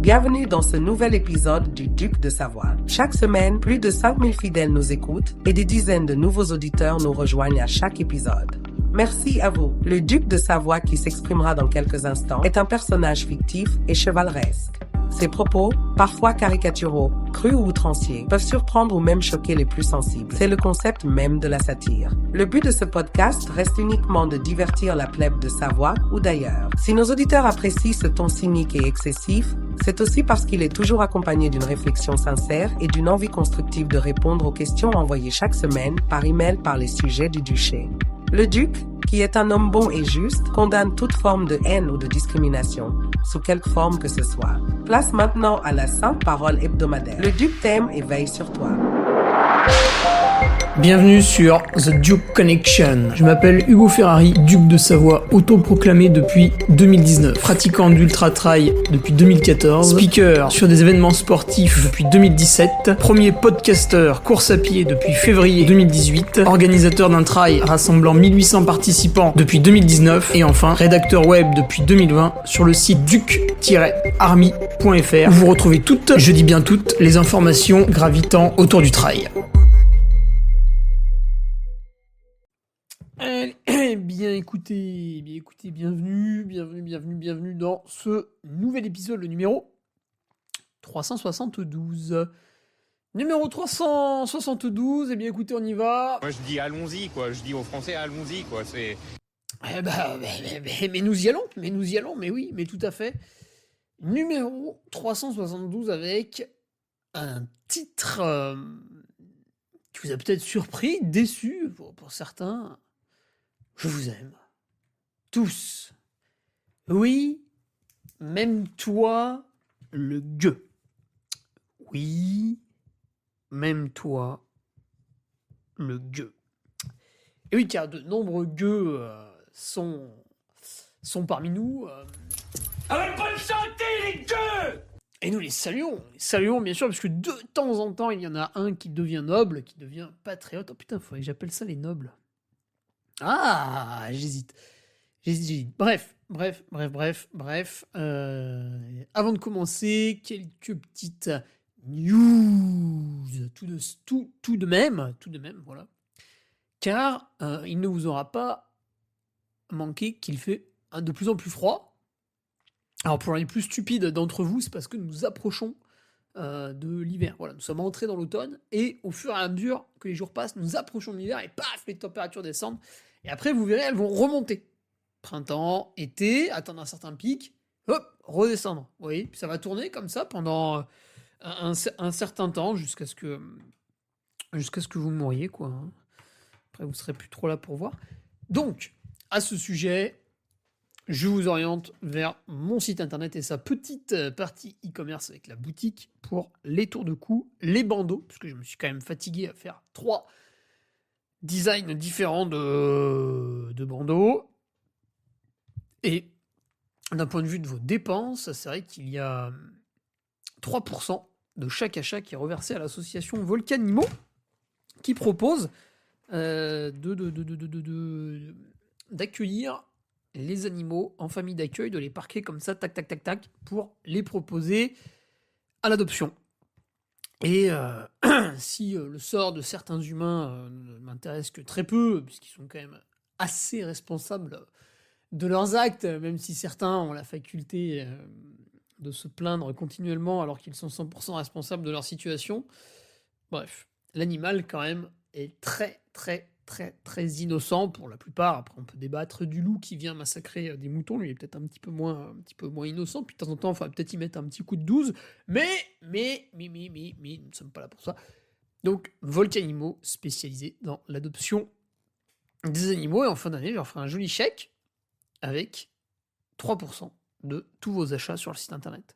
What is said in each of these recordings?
Bienvenue dans ce nouvel épisode du Duc de Savoie. Chaque semaine, plus de 5000 fidèles nous écoutent et des dizaines de nouveaux auditeurs nous rejoignent à chaque épisode. Merci à vous. Le Duc de Savoie, qui s'exprimera dans quelques instants, est un personnage fictif et chevaleresque. Ses propos, parfois caricaturaux, crus ou outranciers, peuvent surprendre ou même choquer les plus sensibles. C'est le concept même de la satire. Le but de ce podcast reste uniquement de divertir la plèbe de Savoie ou d'ailleurs. Si nos auditeurs apprécient ce ton cynique et excessif, c'est aussi parce qu'il est toujours accompagné d'une réflexion sincère et d'une envie constructive de répondre aux questions envoyées chaque semaine par email par les sujets du duché. Le Duc, qui est un homme bon et juste, condamne toute forme de haine ou de discrimination, sous quelque forme que ce soit. Place maintenant à la sainte parole hebdomadaire. Le Duc t'aime et veille sur toi. Bienvenue sur The Duke Connection. Je m'appelle Hugo Ferrari, duc de Savoie, autoproclamé depuis 2019, pratiquant d'ultra trail depuis 2014, speaker sur des événements sportifs depuis 2017, premier podcasteur course à pied depuis février 2018, organisateur d'un trail rassemblant 1800 participants depuis 2019 et enfin rédacteur web depuis 2020 sur le site duc-army.fr où vous retrouvez toutes, je dis bien toutes, les informations gravitant autour du trail. Bien écoutez, bienvenue dans ce nouvel épisode, le numéro 372. Numéro 372, eh bien écoutez, on y va. Moi je dis allons-y quoi, je dis aux Français allons-y quoi, c'est... Mais nous y allons, mais oui, mais tout à fait. Numéro 372 avec un titre qui vous a peut-être surpris, déçu pour certains. Je vous aime. Tous. Oui, même toi, le gueux. Oui, même toi, le gueux. Et oui, car de nombreux gueux sont parmi nous. Avec bonne santé, les gueux! Et nous les saluons bien sûr, parce que de temps en temps, il y en a un qui devient noble, qui devient patriote. Oh putain, faudrait que j'appelle ça les nobles. Ah, j'hésite. Bref. Avant de commencer, quelques petites news. Tout de même, voilà. Car il ne vous aura pas manqué qu'il fait de plus en plus froid. Alors pour les plus stupides d'entre vous, c'est parce que nous nous approchons de l'hiver. Voilà, nous sommes entrés dans l'automne et au fur et à mesure que les jours passent, nous approchons de l'hiver et paf, les températures descendent. Et après, vous verrez, elles vont remonter. Printemps, été, atteindre un certain pic, hop, redescendre. Vous voyez, puis ça va tourner comme ça pendant un certain temps jusqu'à ce que vous mouriez, quoi. Après, vous serez plus trop là pour voir. Donc, à ce sujet, je vous oriente vers mon site internet et sa petite partie e-commerce avec la boutique pour les tours de cou, les bandeaux, parce que je me suis quand même fatigué à faire 3 designs différents de bandeaux. Et d'un point de vue de vos dépenses, c'est vrai qu'il y a 3% de chaque achat qui est reversé à l'association Volcanimo qui propose d'accueillir les animaux en famille d'accueil, de les parquer comme ça, tac, pour les proposer à l'adoption. Et si le sort de certains humains ne m'intéresse que très peu, puisqu'ils sont quand même assez responsables de leurs actes, même si certains ont la faculté de se plaindre continuellement alors qu'ils sont 100% responsables de leur situation. Bref, l'animal quand même est très innocent pour la plupart. Après, on peut débattre du loup qui vient massacrer des moutons. Lui, il est peut-être un petit peu moins innocent. Puis de temps en temps, il faudrait peut-être y mettre un petit coup de 12. Mais, nous ne sommes pas là pour ça. Donc, Volcanimo, spécialisé dans l'adoption des animaux. Et en fin d'année, je leur ferai un joli chèque avec 3% de tous vos achats sur le site internet.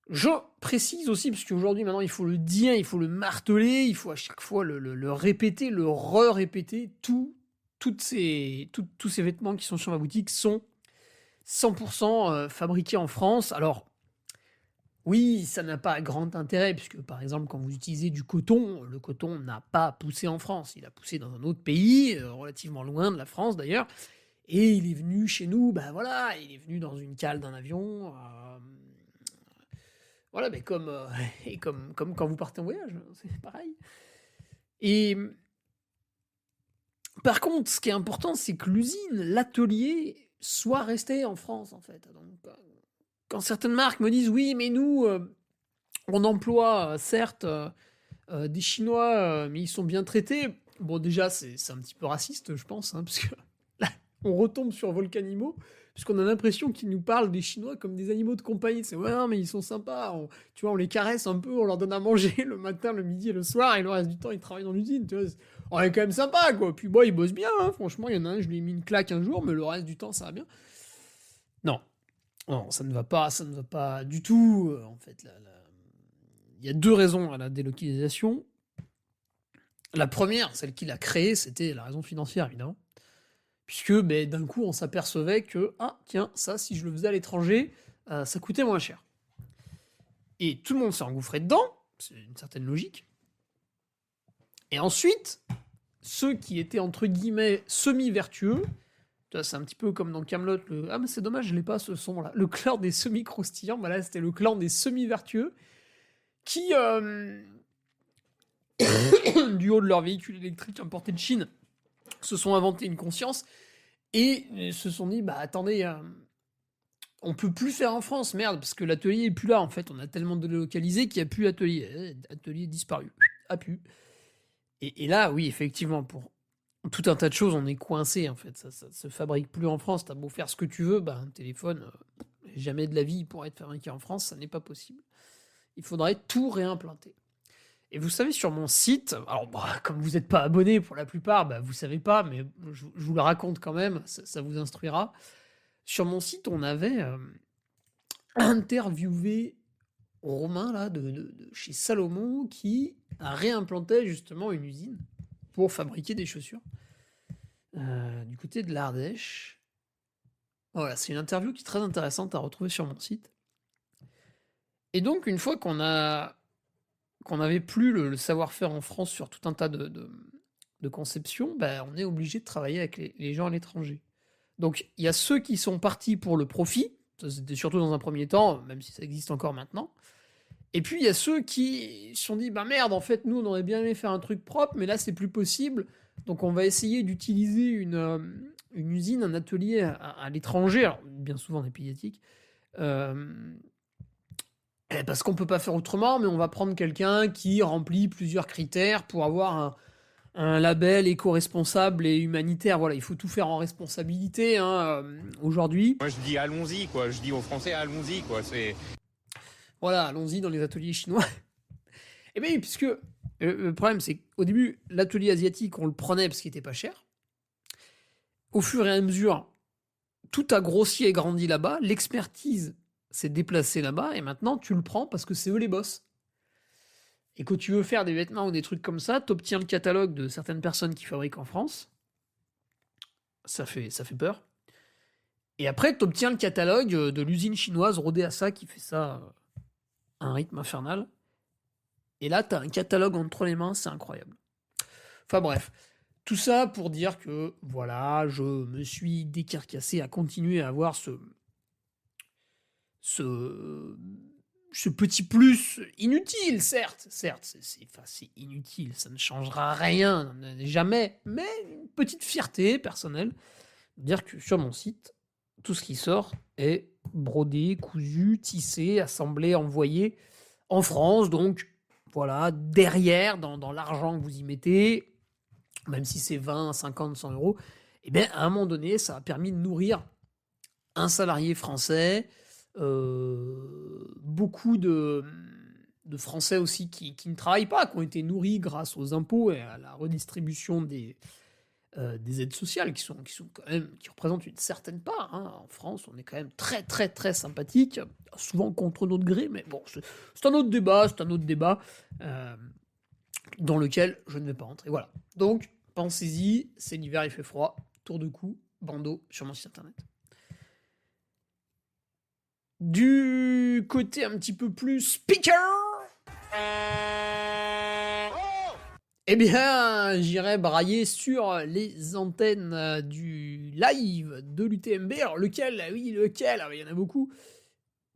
Je précise aussi, parce qu'aujourd'hui, maintenant, il faut le dire, il faut le marteler, il faut à chaque fois le répéter, le re-répéter. Tous ces vêtements qui sont sur ma boutique sont 100% fabriqués en France. Alors, oui, ça n'a pas grand intérêt, puisque par exemple, quand vous utilisez du coton, le coton n'a pas poussé en France. Il a poussé dans un autre pays, relativement loin de la France d'ailleurs. Et il est venu chez nous, il est venu dans une cale d'un avion, Voilà, mais et comme quand vous partez en voyage, hein, c'est pareil. Et par contre, ce qui est important, c'est que l'usine, l'atelier, soit resté en France, en fait. Donc, quand certaines marques me disent, oui, mais nous, on emploie, certes, des Chinois, mais ils sont bien traités. Bon, déjà, c'est un petit peu raciste, je pense, hein, parce que là, on retombe sur Volcanimo, puisqu'on a l'impression qu'ils nous parlent des Chinois comme des animaux de compagnie. C'est ouais, non, mais ils sont sympas. Tu vois, on les caresse un peu, on leur donne à manger le matin, le midi et le soir, et le reste du temps, ils travaillent dans l'usine. Tu vois, on est quand même sympa, quoi. Puis bon, ils bossent bien, hein, franchement. Il y en a un, je lui ai mis une claque un jour, mais le reste du temps, ça va bien. Non, non, ça ne va pas du tout. En fait, il y a deux raisons à la délocalisation. La première, celle qui l'a créée, c'était la raison financière, évidemment. Puisque d'un coup, on s'apercevait que, ah, tiens, ça, si je le faisais à l'étranger, ça coûtait moins cher. Et tout le monde s'est engouffré dedans, c'est une certaine logique. Et ensuite, ceux qui étaient, entre guillemets, semi-vertueux, c'est un petit peu comme dans Kaamelott, ah, mais c'est dommage, je l'ai pas ce son-là. Le clan des semi-croustillants, là, c'était le clan des semi-vertueux, qui, du haut de leur véhicule électrique importé de Chine, se sont inventés une conscience et se sont dit, bah attendez, on peut plus faire en France, merde, parce que l'atelier est plus là, en fait. On a tellement délocalisé qu'il n'y a plus l'atelier. Atelier disparu. A plus. Et là, oui, effectivement, pour tout un tas de choses, on est coincé, en fait. Ça se fabrique plus en France. T'as beau faire ce que tu veux, un téléphone, jamais de la vie, il pourrait être fabriqué en France, ça n'est pas possible. Il faudrait tout réimplanter. Et vous savez, sur mon site, alors comme vous n'êtes pas abonné pour la plupart, vous savez pas, mais je vous le raconte quand même, ça vous instruira. Sur mon site, on avait interviewé Romain là, de chez Salomon qui a réimplanté justement une usine pour fabriquer des chaussures du côté de l'Ardèche. Voilà, c'est une interview qui est très intéressante à retrouver sur mon site. Et donc, une fois qu'on n'avait plus le savoir-faire en France sur tout un tas de conceptions, on est obligé de travailler avec les gens à l'étranger. Donc, il y a ceux qui sont partis pour le profit, ça c'était surtout dans un premier temps, même si ça existe encore maintenant. Et puis, il y a ceux qui se sont dit, merde, en fait, nous, on aurait bien aimé faire un truc propre, mais là, c'est plus possible. Donc, on va essayer d'utiliser une usine, un atelier à l'étranger, alors bien souvent des pays asiatiques, parce qu'on peut pas faire autrement, mais on va prendre quelqu'un qui remplit plusieurs critères pour avoir un label éco-responsable et humanitaire. Voilà, il faut tout faire en responsabilité aujourd'hui. Moi, je dis allons-y, quoi. Je dis aux Français, allons-y, quoi. Voilà, allons-y dans les ateliers chinois. Et bien, puisque le problème, c'est qu'au début, l'atelier asiatique, on le prenait parce qu'il était pas cher. Au fur et à mesure, tout a grossi et grandi là-bas. L'expertise s'est déplacée là-bas. Et maintenant, tu le prends parce que c'est eux les boss. Et quand tu veux faire des vêtements ou des trucs comme ça, tu obtiens le catalogue de certaines personnes qui fabriquent en France. Ça fait peur. Et après, tu obtiens le catalogue de l'usine chinoise Rodéasa qui fait ça à un rythme infernal. Et là, tu as un catalogue entre les mains, c'est incroyable. Enfin bref, tout ça pour dire que, voilà, je me suis décarcassé à continuer à avoir ce petit plus inutile, certes, c'est inutile, ça ne changera rien, jamais, mais une petite fierté personnelle de dire que sur mon site, tout ce qui sort est brodé, cousu, tissé, assemblé, envoyé en France, donc voilà, derrière, dans l'argent que vous y mettez, même si c'est 20, 50, 100 euros, et bien à un moment donné, ça a permis de nourrir un salarié français, beaucoup de Français aussi qui ne travaillent pas, qui ont été nourris grâce aux impôts et à la redistribution des aides sociales qui sont quand même, qui représentent une certaine part. En France, on est quand même très très très sympathique, souvent contre notre gré, mais bon, c'est un autre débat, dans lequel je ne vais pas entrer. Voilà. Donc, pensez-y, c'est l'hiver, il fait froid, tour de cou, bandeau sur mon site internet. Du côté un petit peu plus speaker, eh bien, j'irai brailler sur les antennes du live de l'UTMB. Alors, lequel? Oui, lequel? Alors, il y en a beaucoup.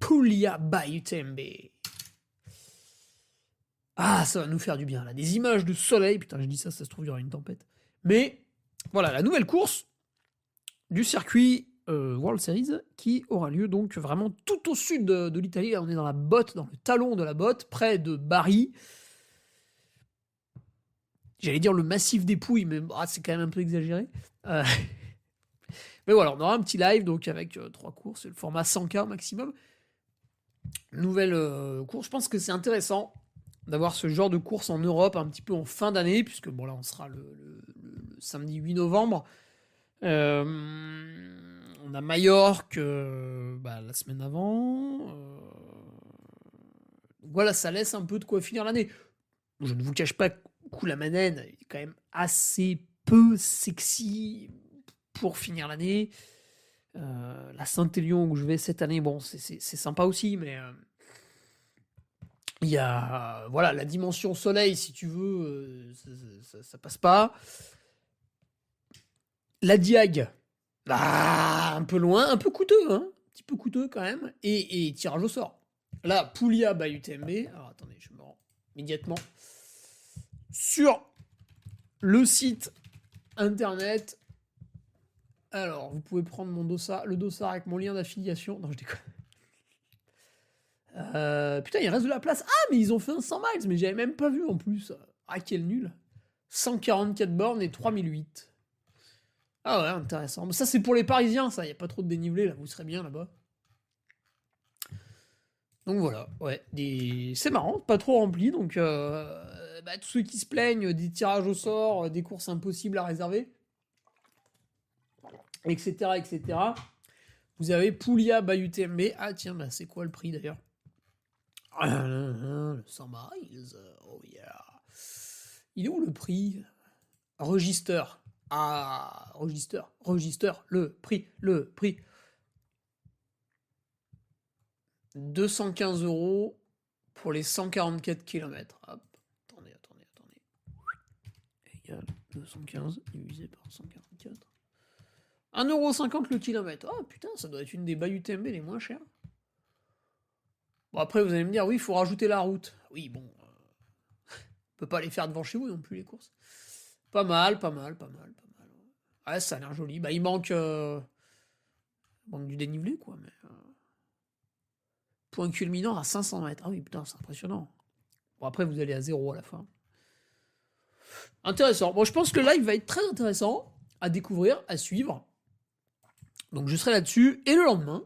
Puglia by UTMB. Ah, ça va nous faire du bien, là. Des images de soleil. Putain, je dis ça se trouve, il y aura une tempête. Mais voilà, la nouvelle course du circuit World Series qui aura lieu donc vraiment tout au sud de l'Italie. Là, on est dans la botte, dans le talon de la botte, près de Bari. J'allais dire le massif des Pouilles, mais c'est quand même un peu exagéré. Mais voilà, on aura un petit live donc avec 3 courses, le format 100K au maximum. Nouvelle course, je pense que c'est intéressant d'avoir ce genre de course en Europe un petit peu en fin d'année, puisque bon là on sera le samedi 8 novembre. On a Majorque la semaine avant. Voilà, ça laisse un peu de quoi finir l'année. Je ne vous cache pas que Koulamenen est quand même assez peu sexy pour finir l'année. La Saint-Élion où je vais cette année, bon, c'est sympa aussi, mais il y a la dimension soleil, si tu veux, ça passe pas. La Diag, un peu loin, un peu coûteux, hein, un petit peu coûteux quand même, et tirage au sort. Là, Puglia by UTMB. Alors attendez, je me rends immédiatement sur le site internet. Alors, vous pouvez prendre le dossard avec mon lien d'affiliation. Non, je déconne. Putain, il reste de la place. Ah, mais ils ont fait un 100 miles, mais j'avais même pas vu en plus. Ah, quel nul. 144 bornes et 3008. Ah ouais, intéressant. Mais ça, c'est pour les Parisiens, ça. Il n'y a pas trop de dénivelé, là. Vous serez bien là-bas. Donc voilà, ouais. C'est marrant, pas trop rempli. Donc, tous ceux qui se plaignent des tirages au sort, des courses impossibles à réserver, etc., etc. Vous avez Puglia by UTMB. Ah tiens, c'est quoi le prix d'ailleurs? Le 100 miles. Oh yeah. Il est où le prix? Register. Ah, Register. Le prix. 215 € pour les 144 km. Hop. Attendez. Égal 215 divisé par 144. 1,50 € le kilomètre. Oh putain, ça doit être une des by UTMB les moins chères. Bon, après, vous allez me dire, oui, il faut rajouter la route. Oui, bon. On peut pas les faire devant chez vous non plus, les courses. Pas mal. Ouais, ça a l'air joli. Il manque du dénivelé, quoi. Mais, point culminant à 500 mètres. Ah oui, putain, c'est impressionnant. Bon, après, vous allez à 0 à la fin. Intéressant. Bon, je pense que le live va être très intéressant à découvrir, à suivre. Donc, je serai là-dessus. Et le lendemain,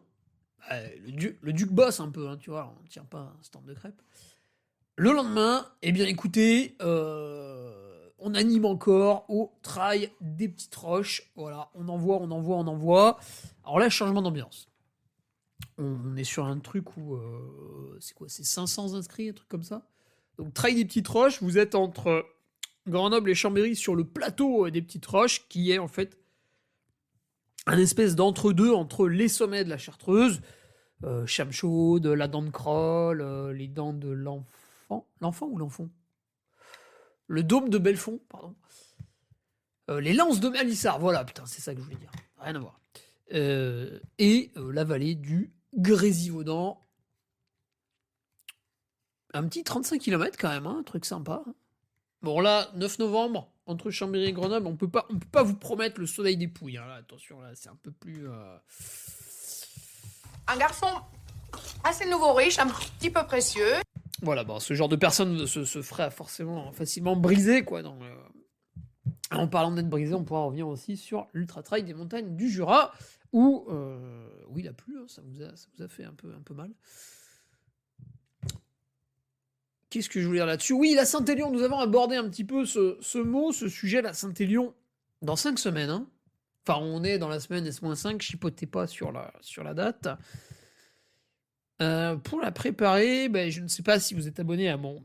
le Duc bosse un peu, hein, tu vois, on ne tient pas un stand de crêpes. Le lendemain, eh bien, écoutez, on anime encore au trail des Petites Roches. Voilà, on envoie. Alors là, changement d'ambiance. On est sur un truc où, c'est quoi, c'est 500 inscrits, un truc comme ça. Donc, trail des Petites Roches, vous êtes entre Grenoble et Chambéry sur le plateau des Petites Roches, qui est en fait un espèce d'entre-deux entre les sommets de la Chartreuse, Chamchaude, la dent de Croll, les dents de l'enfant ou l'enfant, le dôme de Belfond, pardon, les lances de Malissard, voilà, putain, c'est ça que je voulais dire, rien à voir, et la vallée du Grésivaudan, un petit 35 km quand même, hein, un truc sympa. Bon là, 9 novembre, entre Chambéry et Grenoble, on peut pas vous promettre le soleil des Pouilles, hein, là, attention, là, c'est un peu plus... Un garçon assez nouveau riche, un petit peu précieux. Voilà, ce genre de personne se ferait forcément facilement briser, quoi. En parlant d'être brisé, on pourra revenir aussi sur l'Ultra Trail des montagnes du Jura, où il a plu, hein, ça vous a fait un peu mal. Qu'est-ce que je voulais dire là-dessus? Oui, la Saint-Élion, nous avons abordé un petit peu ce sujet, la Saint-Élion, dans 5 semaines, hein. Enfin, on est dans la semaine S-5, chipotez pas sur la date. Pour la préparer, je ne sais pas si vous êtes abonné à mon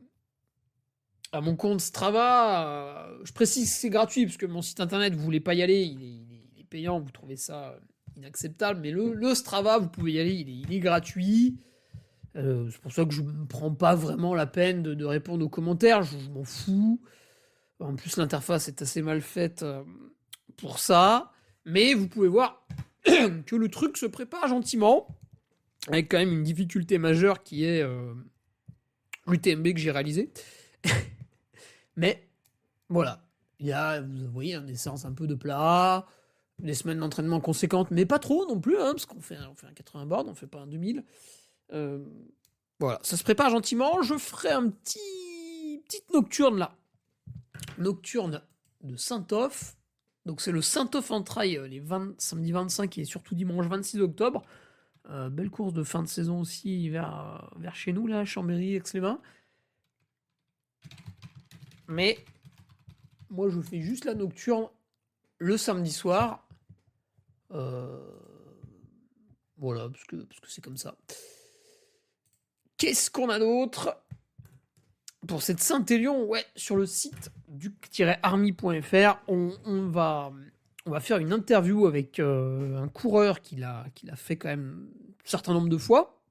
compte Strava. Je précise que c'est gratuit, parce que mon site internet, vous voulez pas y aller, il est payant, vous trouvez ça inacceptable. Mais le Strava, vous pouvez y aller, il est gratuit. C'est pour ça que je ne me prends pas vraiment la peine de répondre aux commentaires, je m'en fous. En plus, l'interface est assez mal faite pour ça. Mais vous pouvez voir que le truc se prépare gentiment, avec quand même une difficulté majeure qui est l'UTMB que j'ai réalisé. Mais voilà, il y a, vous voyez, des séances un peu de plat, des semaines d'entraînement conséquentes, mais pas trop non plus, parce qu'on fait un 80 board, on fait pas un 2000. Voilà, ça se prépare gentiment. Je ferai petite nocturne là. Nocturne de Saint-Off. Donc c'est le Saint-Off en trail samedi 25 et surtout dimanche 26 octobre. Belle course de fin de saison aussi vers chez nous, là, Chambéry, Aix-les-Bains. Mais moi, je fais juste la nocturne le samedi soir. Voilà, parce que c'est comme ça. Qu'est-ce qu'on a d'autre pour cette Saint-Élion? Ouais, sur le site duc-army.fr, on va faire une interview avec un coureur qui l'a fait quand même un certain nombre de fois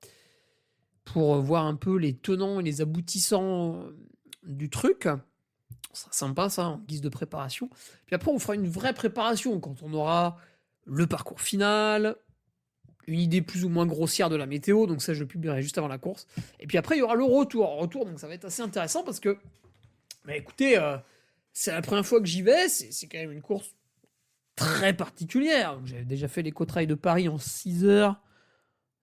pour voir un peu les tenants et les aboutissants du truc. Ça sera sympa, ça, en guise de préparation. Puis après, on fera une vraie préparation quand on aura le parcours final, une idée plus ou moins grossière de la météo, donc ça, je le publierai juste avant la course. Et puis après, il y aura le retour, donc ça va être assez intéressant parce que, bah écoutez, c'est la première fois que j'y vais, c'est quand même une course très particulière. J'avais déjà fait l'éco-trail de Paris en 6h,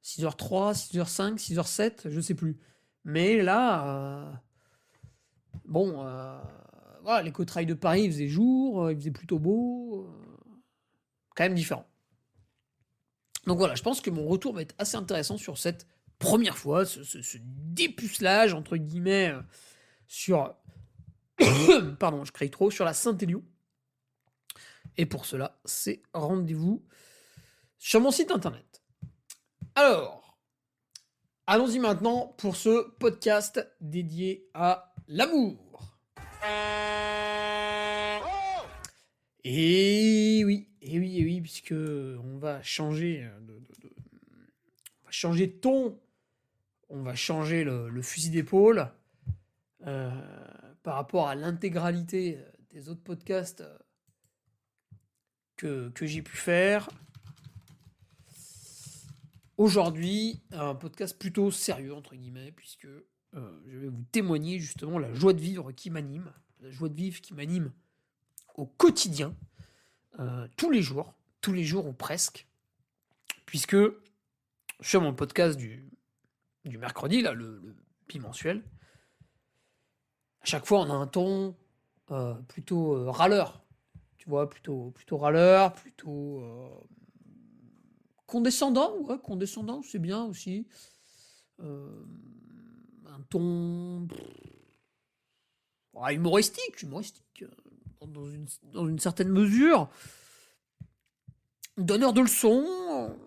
6h03, 6h05, 6h07, je sais plus. Mais là, voilà, l'éco-trail de Paris, il faisait jour, il faisait plutôt beau, quand même différent. Donc voilà, je pense que mon retour va être assez intéressant sur cette première fois, ce dépucelage, entre guillemets, sur... Pardon, je crie trop, sur la Saint-Élion. Et pour cela, c'est rendez-vous sur mon site internet. Alors, allons-y maintenant pour ce podcast dédié à l'amour. Et oui, puisque on va changer de ton, on va changer le fusil d'épaule par rapport à l'intégralité des autres podcasts que j'ai pu faire. Aujourd'hui, un podcast plutôt sérieux, entre guillemets, puisque je vais vous témoigner justement la joie de vivre qui m'anime, au quotidien, tous les jours ou presque, puisque sur mon podcast du mercredi, là, le bimensuel, à chaque fois on a un ton plutôt râleur, tu vois, plutôt râleur, plutôt condescendant, c'est bien aussi, un ton humoristique, dans une certaine mesure, donneur de leçons.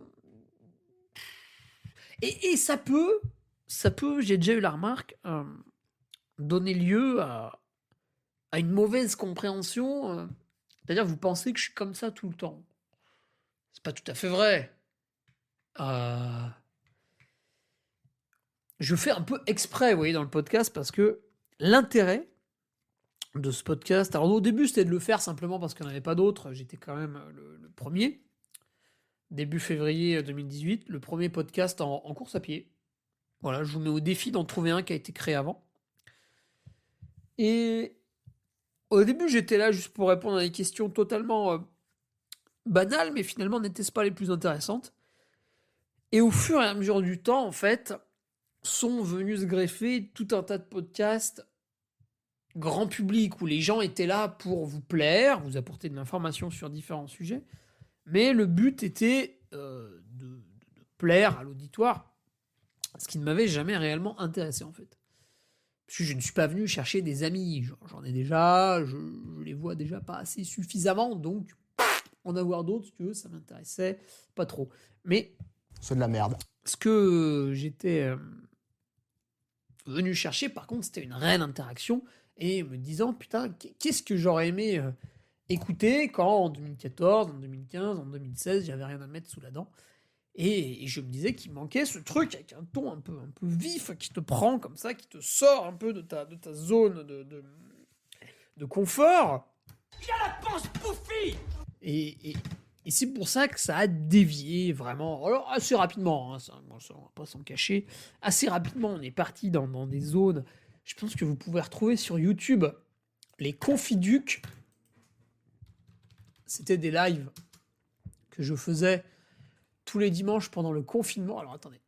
Et ça peut, j'ai déjà eu la remarque, donner lieu à une mauvaise compréhension. C'est-à-dire, vous pensez que je suis comme ça tout le temps. C'est pas tout à fait vrai. Je fais un peu exprès, vous voyez, dans le podcast, parce que l'intérêt de ce podcast, alors au début c'était de le faire simplement parce qu'il n'y en avait pas d'autres, j'étais quand même le premier, début février 2018, le premier podcast en course à pied. Voilà, je vous mets au défi d'en trouver un qui a été créé avant. Et au début j'étais là juste pour répondre à des questions totalement banales, mais finalement n'étaient pas les plus intéressantes. Et au fur et à mesure du temps, en fait, sont venus se greffer tout un tas de podcasts grand public, où les gens étaient là pour vous plaire, vous apporter de l'information sur différents sujets, mais le but était de plaire à l'auditoire, ce qui ne m'avait jamais réellement intéressé en fait. Parce que je ne suis pas venu chercher des amis, j'en ai déjà, je les vois déjà pas assez suffisamment, donc en avoir d'autres, si tu veux, ça m'intéressait pas trop. Mais c'est de la merde. Ce que j'étais venu chercher, par contre, c'était une réelle interaction, et me disant, putain, qu'est-ce que j'aurais aimé écouter quand en 2014, en 2015, en 2016, j'avais rien à mettre sous la dent. Et je me disais qu'il manquait ce truc avec un ton un peu vif, qui te prend comme ça, qui te sort un peu de ta zone de confort. Il a la panse bouffie. Et c'est pour ça que ça a dévié vraiment. Alors assez rapidement, ça, on va pas s'en cacher. Assez rapidement, on est parti dans des zones Je pense que vous pouvez retrouver sur YouTube les Confiducs. C'était des lives que je faisais tous les dimanches pendant le confinement. Alors attendez.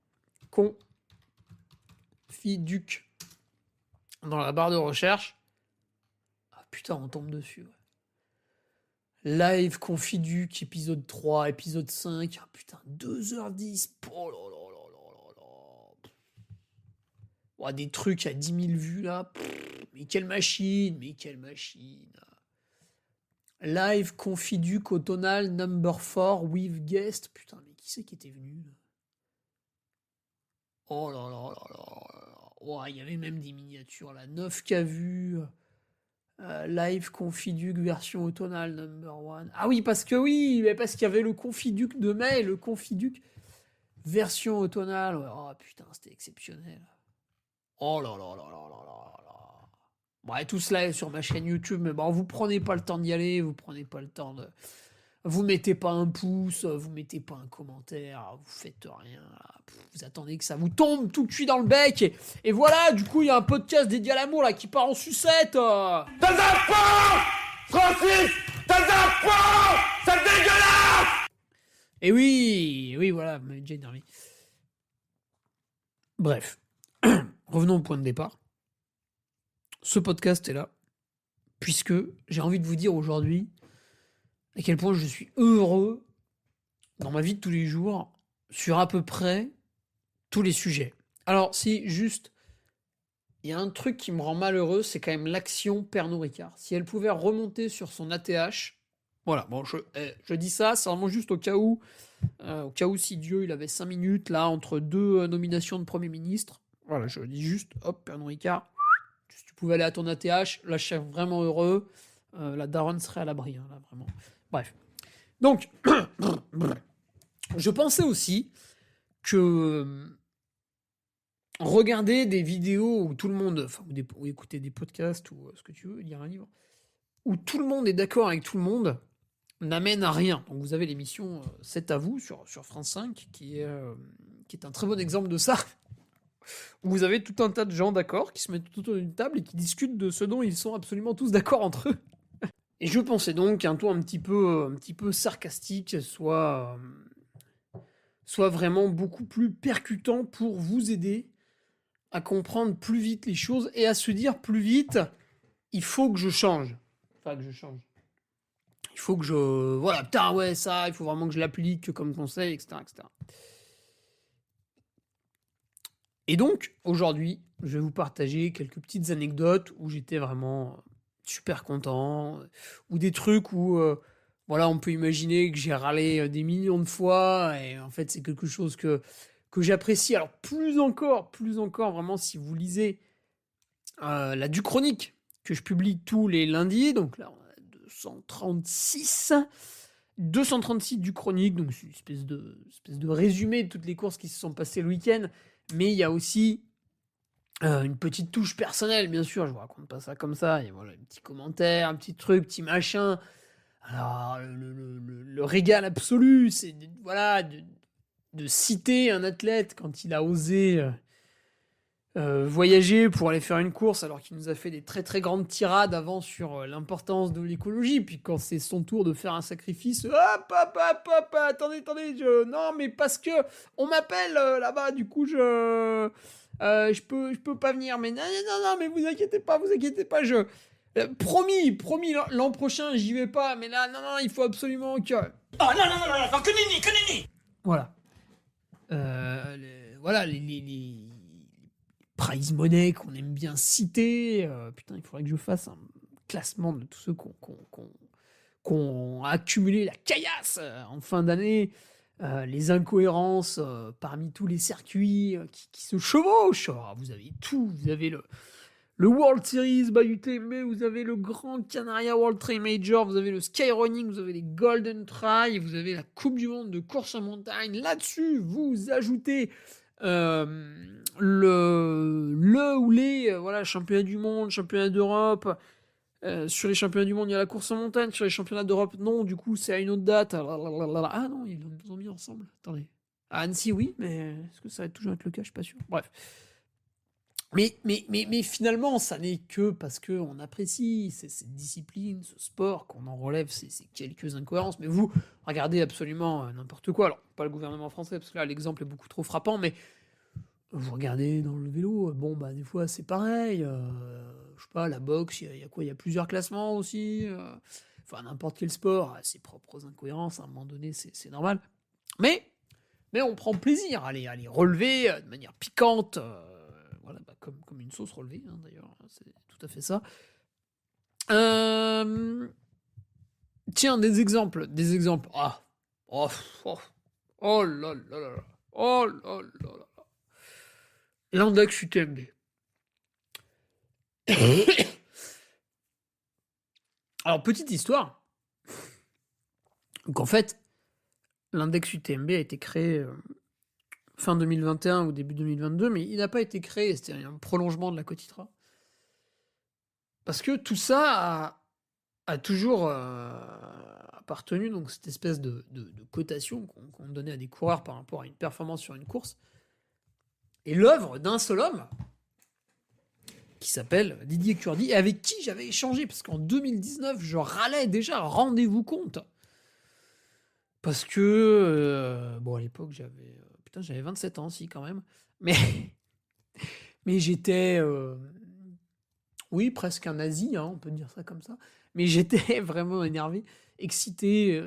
Confiduc dans la barre de recherche. Ah putain, on tombe dessus. Ouais. Live Confiduc, épisode 3, épisode 5. Ah putain, 2h10. Oh là là là là là là. Oh, des trucs à 10 000 vues là. Mais quelle machine. Live Confiduc automnal number 4 with guest. Putain, mais qui c'est qui était venu là? Oh là là là là là. Oh, il y avait même des miniatures là. 9K vues. Live Confiduc version automnale number 1. Ah oui, parce qu'il y avait le Confiduc de mai et le Confiduc version automnale. Ouais. Oh putain, c'était exceptionnel. Oh là là là là là là là. Bon, et tout cela est sur ma chaîne YouTube, mais bon, vous prenez pas le temps d'y aller, vous prenez pas le temps de... Vous mettez pas un pouce, vous mettez pas un commentaire, vous faites rien. Vous attendez que ça vous tombe tout cuit dans le bec. Et voilà, du coup, il y a un podcast dédié à l'amour là qui part en sucette. T'as un pan Francis, t'as un pan. C'est dégueulasse. Et oui, voilà, vous m'avez déjà énervé. Bref, revenons au point de départ. Ce podcast est là, puisque j'ai envie de vous dire aujourd'hui à quel point je suis heureux dans ma vie de tous les jours sur à peu près tous les sujets. Alors, si juste, il y a un truc qui me rend malheureux, c'est quand même l'action Pernod Ricard. Si elle pouvait remonter sur son ATH, voilà, bon, je dis ça, c'est vraiment juste au cas où si Dieu, il avait 5 minutes, là, entre deux nominations de Premier ministre, voilà, je dis juste, hop, Pernod Ricard, si tu pouvais aller à ton ATH, là, je serais vraiment heureux, la daronne serait à l'abri, hein, là, vraiment. Bref. Donc, je pensais aussi que regarder des vidéos où tout le monde, enfin, ou écouter des podcasts, ou ce que tu veux, lire un livre, où tout le monde est d'accord avec tout le monde, n'amène à rien. Donc vous avez l'émission C'est à vous sur France 5, qui est un très bon exemple de ça, où vous avez tout un tas de gens d'accord, qui se mettent tout autour d'une table et qui discutent de ce dont ils sont absolument tous d'accord entre eux. Et je pensais donc qu'un ton un petit peu sarcastique soit vraiment beaucoup plus percutant pour vous aider à comprendre plus vite les choses et à se dire plus vite, il faut que je change. Enfin, que je change. Il faut que je... Voilà, putain, ouais, ça, il faut vraiment que je l'applique comme conseil, etc., etc. Et donc, aujourd'hui, je vais vous partager quelques petites anecdotes où j'étais vraiment super content, ou des trucs où, voilà, on peut imaginer que j'ai râlé des millions de fois, et en fait, c'est quelque chose que j'apprécie. Alors, plus encore, vraiment, si vous lisez la Duchronique, que je publie tous les lundis, donc là, on a 236 Duchronique, donc c'est une espèce de résumé de toutes les courses qui se sont passées le week-end, mais il y a aussi une petite touche personnelle, bien sûr, je vous raconte pas ça comme ça, et voilà, un petit commentaire, un petit truc, petit machin. Alors, le régal absolu, c'est de citer un athlète quand il a osé voyager pour aller faire une course, alors qu'il nous a fait des très très grandes tirades avant sur l'importance de l'écologie, puis quand c'est son tour de faire un sacrifice, hop, attendez, non, mais parce que on m'appelle là-bas, du coup je peux pas venir, mais non, mais vous inquiétez pas, promis, l'an prochain j'y vais pas, mais là, non, il faut absolument que... Oh non, que nenni. Voilà. Les prize money qu'on aime bien citer. Putain, il faudrait que je fasse un classement de tous ceux qu'on a accumulé la caillasse en fin d'année. Les incohérences parmi tous les circuits qui se chevauchent. Alors, vous avez tout. Vous avez le World Series by UTMB, vous avez le Grand Canaria World Trail Major, vous avez le Skyrunning, vous avez les Golden Trail, vous avez la Coupe du Monde de course en montagne. Là-dessus, vous ajoutez le ou les championnats du monde, championnats d'Europe. Sur les championnats du monde, il y a la course en montagne. Sur les championnats d'Europe, non, du coup, c'est à une autre date. Ah non, ils les ont mis ensemble. Attendez. À Annecy, oui, mais est-ce que ça va toujours être le cas? Je suis pas sûr. Bref. Mais finalement, ça n'est que parce qu'on apprécie cette discipline, ce sport, qu'on en relève ces quelques incohérences. Mais vous, regardez absolument n'importe quoi. Alors, pas le gouvernement français, parce que là, l'exemple est beaucoup trop frappant, mais vous regardez dans le vélo, bon, bah, des fois, c'est pareil. Je sais pas, la boxe, il y a quoi? Il y a plusieurs classements aussi. Enfin, n'importe quel sport a ses propres incohérences. À un moment donné, c'est normal. Mais on prend plaisir à les relever de manière piquante. Voilà, bah, comme une sauce relevée, hein, d'ailleurs. C'est tout à fait ça. Tiens, des exemples. Ah. Oh, oh, oh là là là là. Oh là là là. L'index UTMB. Alors, petite histoire. Donc, en fait, l'index UTMB a été créé fin 2021 ou début 2022, mais il n'a pas été créé, c'était un prolongement de la Cotitra. Parce que tout ça a toujours appartenu, donc cette espèce de cotation qu'on donnait à des coureurs par rapport à une performance sur une course, et l'œuvre d'un seul homme, qui s'appelle Didier Curdy, et avec qui j'avais échangé, parce qu'en 2019, je râlais déjà, rendez-vous compte. Parce que, bon, à l'époque, j'avais 27 ans, si, quand même. Mais j'étais, oui, presque un nazi, hein, on peut dire ça comme ça. Mais j'étais vraiment énervé, excité.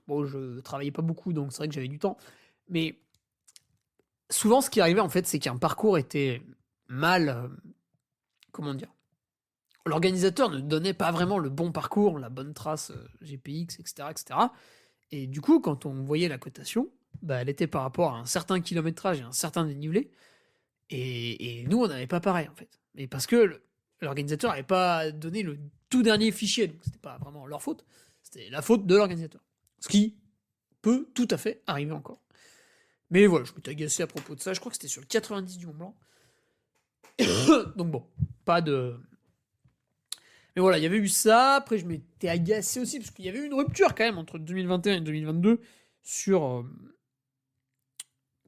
Bon, je travaillais pas beaucoup, donc c'est vrai que j'avais du temps. Mais souvent, ce qui arrivait, en fait, c'est qu'un parcours était mal, comment dire, l'organisateur ne donnait pas vraiment le bon parcours, la bonne trace GPX, etc., etc. Et du coup, quand on voyait la cotation, bah, elle était par rapport à un certain kilométrage et un certain dénivelé. Et nous, on n'avait pas pareil, en fait. Mais parce que l'organisateur n'avait pas donné le tout dernier fichier. Donc, c'était pas vraiment leur faute. C'était la faute de l'organisateur. Ce qui peut tout à fait arriver encore. Mais voilà, je m'étais agacé à propos de ça. Je crois que c'était sur le 90 du Mont Blanc. Donc bon, pas de... Mais voilà, il y avait eu ça. Après, je m'étais agacé aussi, parce qu'il y avait eu une rupture quand même entre 2021 et 2022 sur...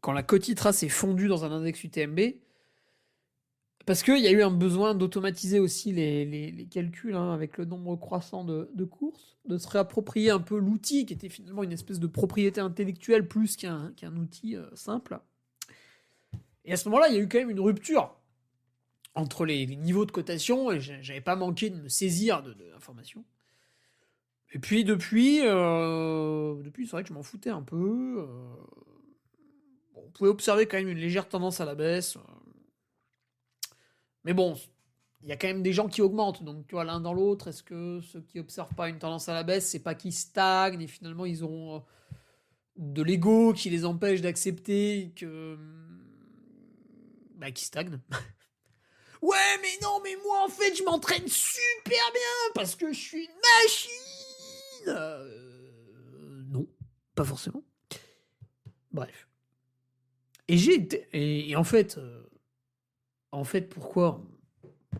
quand la Cotitra s'est fondue dans un index UTMB. Parce qu'il y a eu un besoin d'automatiser aussi les calculs, hein, avec le nombre croissant de courses, de se réapproprier un peu l'outil, qui était finalement une espèce de propriété intellectuelle plus qu'un outil simple. Et à ce moment-là, il y a eu quand même une rupture entre les niveaux de cotation, et j'avais pas manqué de me saisir de l'information. Et puis depuis, c'est vrai que je m'en foutais un peu. Bon, on pouvait observer quand même une légère tendance à la baisse. Mais bon, il y a quand même des gens qui augmentent. Donc, tu vois, l'un dans l'autre, est-ce que ceux qui observent pas une tendance à la baisse, c'est pas qu'ils stagnent et finalement ils ont de l'ego qui les empêche d'accepter que... bah, qu'ils stagnent. Ouais, mais non, mais moi, en fait, je m'entraîne super bien parce que je suis une machine. Non, pas forcément. Bref. Et en fait, pourquoi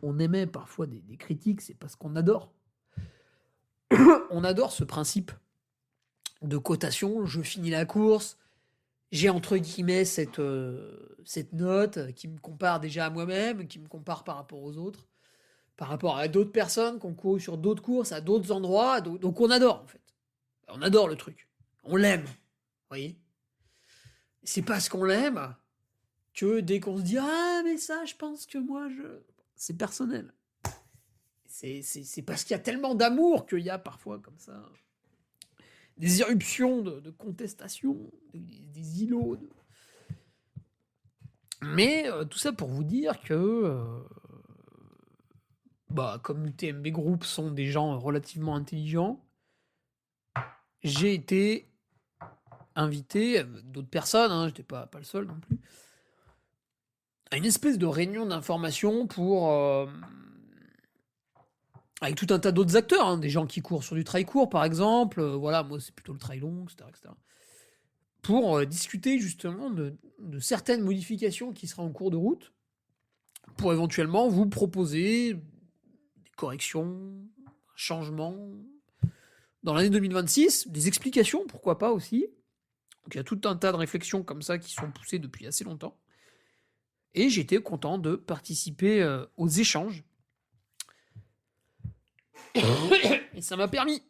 on émet parfois des critiques, c'est parce qu'on adore. On adore ce principe de cotation. Je finis la course, j'ai entre guillemets cette note qui me compare déjà à moi-même, qui me compare par rapport aux autres, par rapport à d'autres personnes qui ont couru sur d'autres courses, à d'autres endroits. Donc on adore, en fait. On adore le truc. On l'aime. Vous voyez ? C'est parce qu'on l'aime que dès qu'on se dit « Ah, mais ça, je pense que moi, c'est personnel. » C'est parce qu'il y a tellement d'amour qu'il y a parfois comme ça des éruptions de contestation, des îlots. Mais tout ça pour vous dire que, comme l'UTMB Group sont des gens relativement intelligents, j'ai été invité, d'autres personnes, hein, j'étais pas le seul non plus, à une espèce de réunion d'information pour... avec tout un tas d'autres acteurs, hein, des gens qui courent sur du trail court par exemple, voilà, moi c'est plutôt le trail long, etc. Pour discuter justement de certaines modifications qui seraient en cours de route, pour éventuellement vous proposer des corrections, changements, dans l'année 2026, des explications, pourquoi pas aussi. Donc il y a tout un tas de réflexions comme ça qui sont poussées depuis assez longtemps. Et j'étais content de participer aux échanges. Et ça m'a permis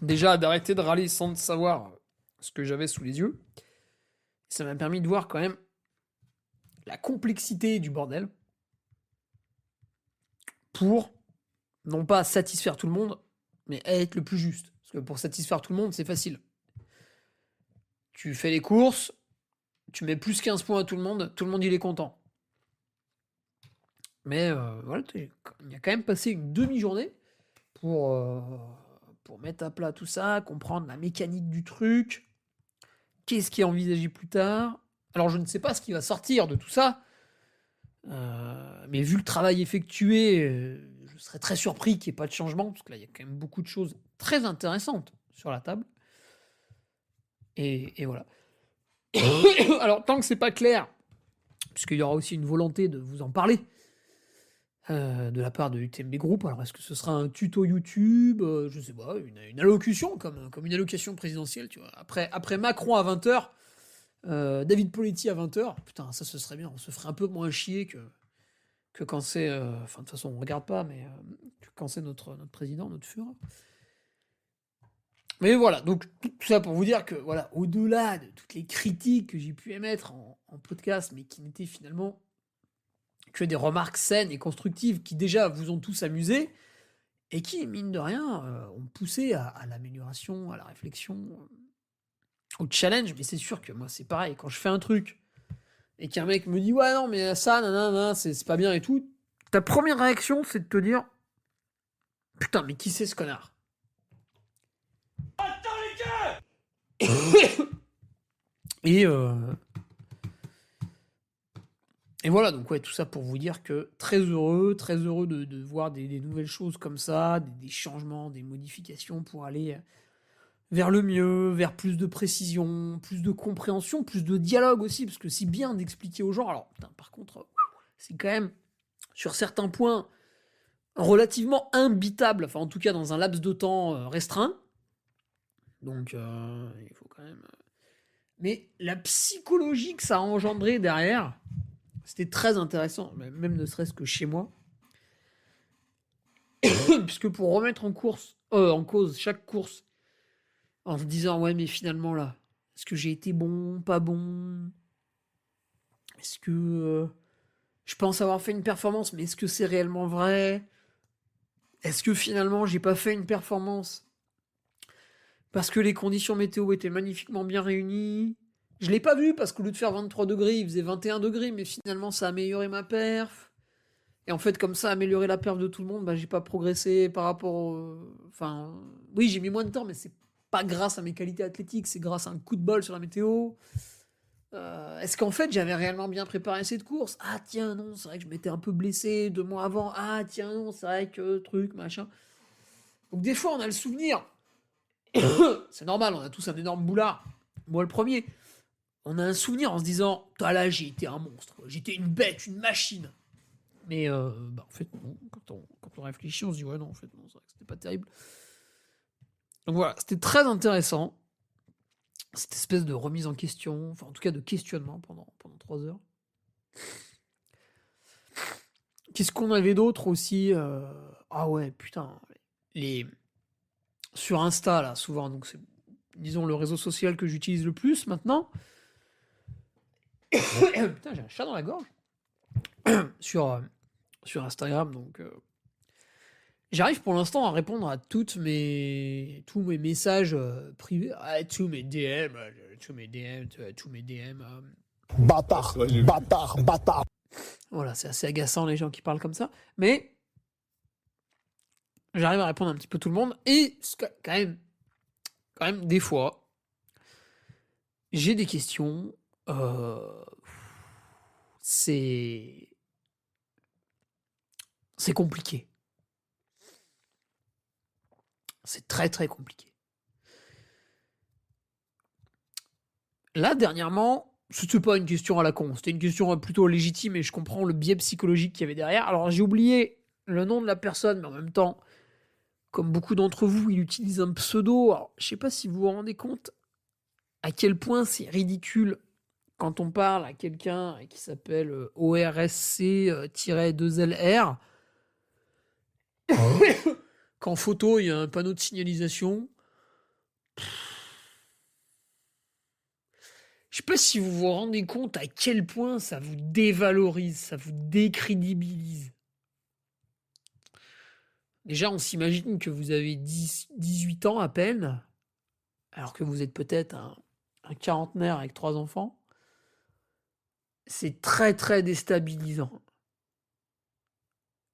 déjà d'arrêter de râler sans savoir ce que j'avais sous les yeux. Ça m'a permis de voir quand même la complexité du bordel pour non pas satisfaire tout le monde, mais être le plus juste. Parce que pour satisfaire tout le monde, c'est facile. Tu fais les courses, tu mets plus 15 points à tout le monde il est content. Mais voilà, il y a quand même passé une demi-journée pour mettre à plat tout ça, comprendre la mécanique du truc, qu'est-ce qui est envisagé plus tard. Alors je ne sais pas ce qui va sortir de tout ça, mais vu le travail effectué, je serais très surpris qu'il n'y ait pas de changement, parce que là il y a quand même beaucoup de choses très intéressantes sur la table. Et voilà. Alors tant que c'est pas clair, puisqu'il y aura aussi une volonté de vous en parler, de la part de UTMB Group. Alors, est-ce que ce sera un tuto YouTube, je sais pas, une allocution, comme une allocution présidentielle, tu vois. Après Macron à 20h, David Poletti à 20h, putain, ça, ce serait bien. On se ferait un peu moins chier que quand c'est... Enfin, de toute façon, on regarde pas, mais que quand c'est notre président, notre Führer. Mais voilà, donc tout ça pour vous dire que, voilà, au-delà de toutes les critiques que j'ai pu émettre en podcast, mais qui n'étaient finalement que des remarques saines et constructives qui déjà vous ont tous amusé et qui, mine de rien, ont poussé à l'amélioration, à la réflexion, au challenge. Mais c'est sûr que moi, c'est pareil. Quand je fais un truc et qu'un mec me dit « Ouais, non, mais ça, nanana, c'est pas bien et tout », ta première réaction, c'est de te dire « Putain, mais qui c'est ce connard ?» Et voilà, donc ouais, tout ça pour vous dire que très heureux de voir des nouvelles choses comme ça, des changements, des modifications pour aller vers le mieux, vers plus de précision, plus de compréhension, plus de dialogue aussi, parce que c'est bien d'expliquer aux gens. Alors, putain, par contre, c'est quand même, sur certains points, relativement imbitable, enfin en tout cas dans un laps de temps restreint. Donc, il faut quand même... Mais la psychologie que ça a engendré derrière... C'était très intéressant, même ne serait-ce que chez moi. Puisque pour remettre en cause chaque course, en se disant, ouais, mais finalement là, est-ce que j'ai été bon, pas bon? Est-ce que je pense avoir fait une performance, mais est-ce que c'est réellement vrai? Est-ce que finalement j'ai pas fait une performance parce que les conditions météo étaient magnifiquement bien réunies? Je l'ai pas vu parce qu'au lieu de faire 23 degrés, il faisait 21 degrés, mais finalement ça a amélioré ma perf. Et en fait, comme ça a amélioré la perf de tout le monde, bah, j'ai pas progressé par rapport Enfin, oui, j'ai mis moins de temps, mais c'est pas grâce à mes qualités athlétiques, c'est grâce à un coup de bol sur la météo. Est-ce qu'en fait, j'avais réellement bien préparé cette course? Ah tiens, non, c'est vrai que je m'étais un peu blessé 2 mois avant. Ah tiens, non, c'est vrai que truc, machin. Donc des fois, on a le souvenir. C'est normal, on a tous un énorme boulard. Moi, le premier. On a un souvenir en se disant « là, j'ai été un monstre, j'étais une bête, une machine ». Mais en fait, non. Quand on réfléchit, on se dit « Ouais, non, en fait, non, c'est vrai que c'était pas terrible ». Donc voilà, c'était très intéressant, cette espèce de remise en question, enfin en tout cas de questionnement pendant 3 heures. Qu'est-ce qu'on avait d'autre aussi Ah ouais, putain, sur Insta, là, souvent, donc c'est, disons, le réseau social que j'utilise le plus maintenant. Putain, j'ai un chat dans la gorge. sur Instagram, donc j'arrive pour l'instant à répondre à tous mes messages privés, tous mes DM. Bâtard, bâtard. Voilà, c'est assez agaçant les gens qui parlent comme ça, mais j'arrive à répondre un petit peu tout le monde, et quand même des fois, j'ai des questions. C'est compliqué. C'est très très compliqué. Là, dernièrement, c'était pas une question à la con, c'était une question plutôt légitime et je comprends le biais psychologique qu'il y avait derrière. Alors, j'ai oublié le nom de la personne, mais en même temps, comme beaucoup d'entre vous, il utilise un pseudo. Alors, je sais pas si vous vous rendez compte à quel point c'est ridicule quand on parle à quelqu'un qui s'appelle ORSC-2LR, qu'en photo, il y a un panneau de signalisation. Je sais pas si vous vous rendez compte à quel point ça vous dévalorise, ça vous décrédibilise. Déjà, on s'imagine que vous avez 18 ans à peine, alors que vous êtes peut-être un quarantenaire avec 3 enfants. C'est très, très déstabilisant.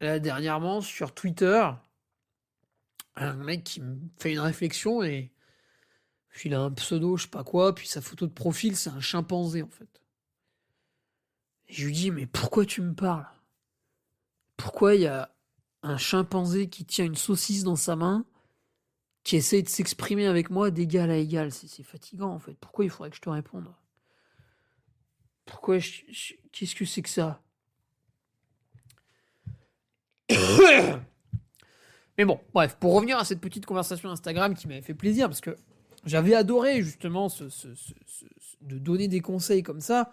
Là, dernièrement, sur Twitter, un mec qui me fait une réflexion et puis il a un pseudo, je sais pas quoi, puis sa photo de profil, c'est un chimpanzé, en fait. Et je lui dis, mais pourquoi tu me parles? Pourquoi il y a un chimpanzé qui tient une saucisse dans sa main, qui essaie de s'exprimer avec moi d'égal à égal? C'est fatigant, en fait. Pourquoi il faudrait que je te réponde? Pourquoi qu'est-ce que c'est que ça? Mais bon, bref, pour revenir à cette petite conversation Instagram qui m'avait fait plaisir, parce que j'avais adoré justement de donner des conseils comme ça.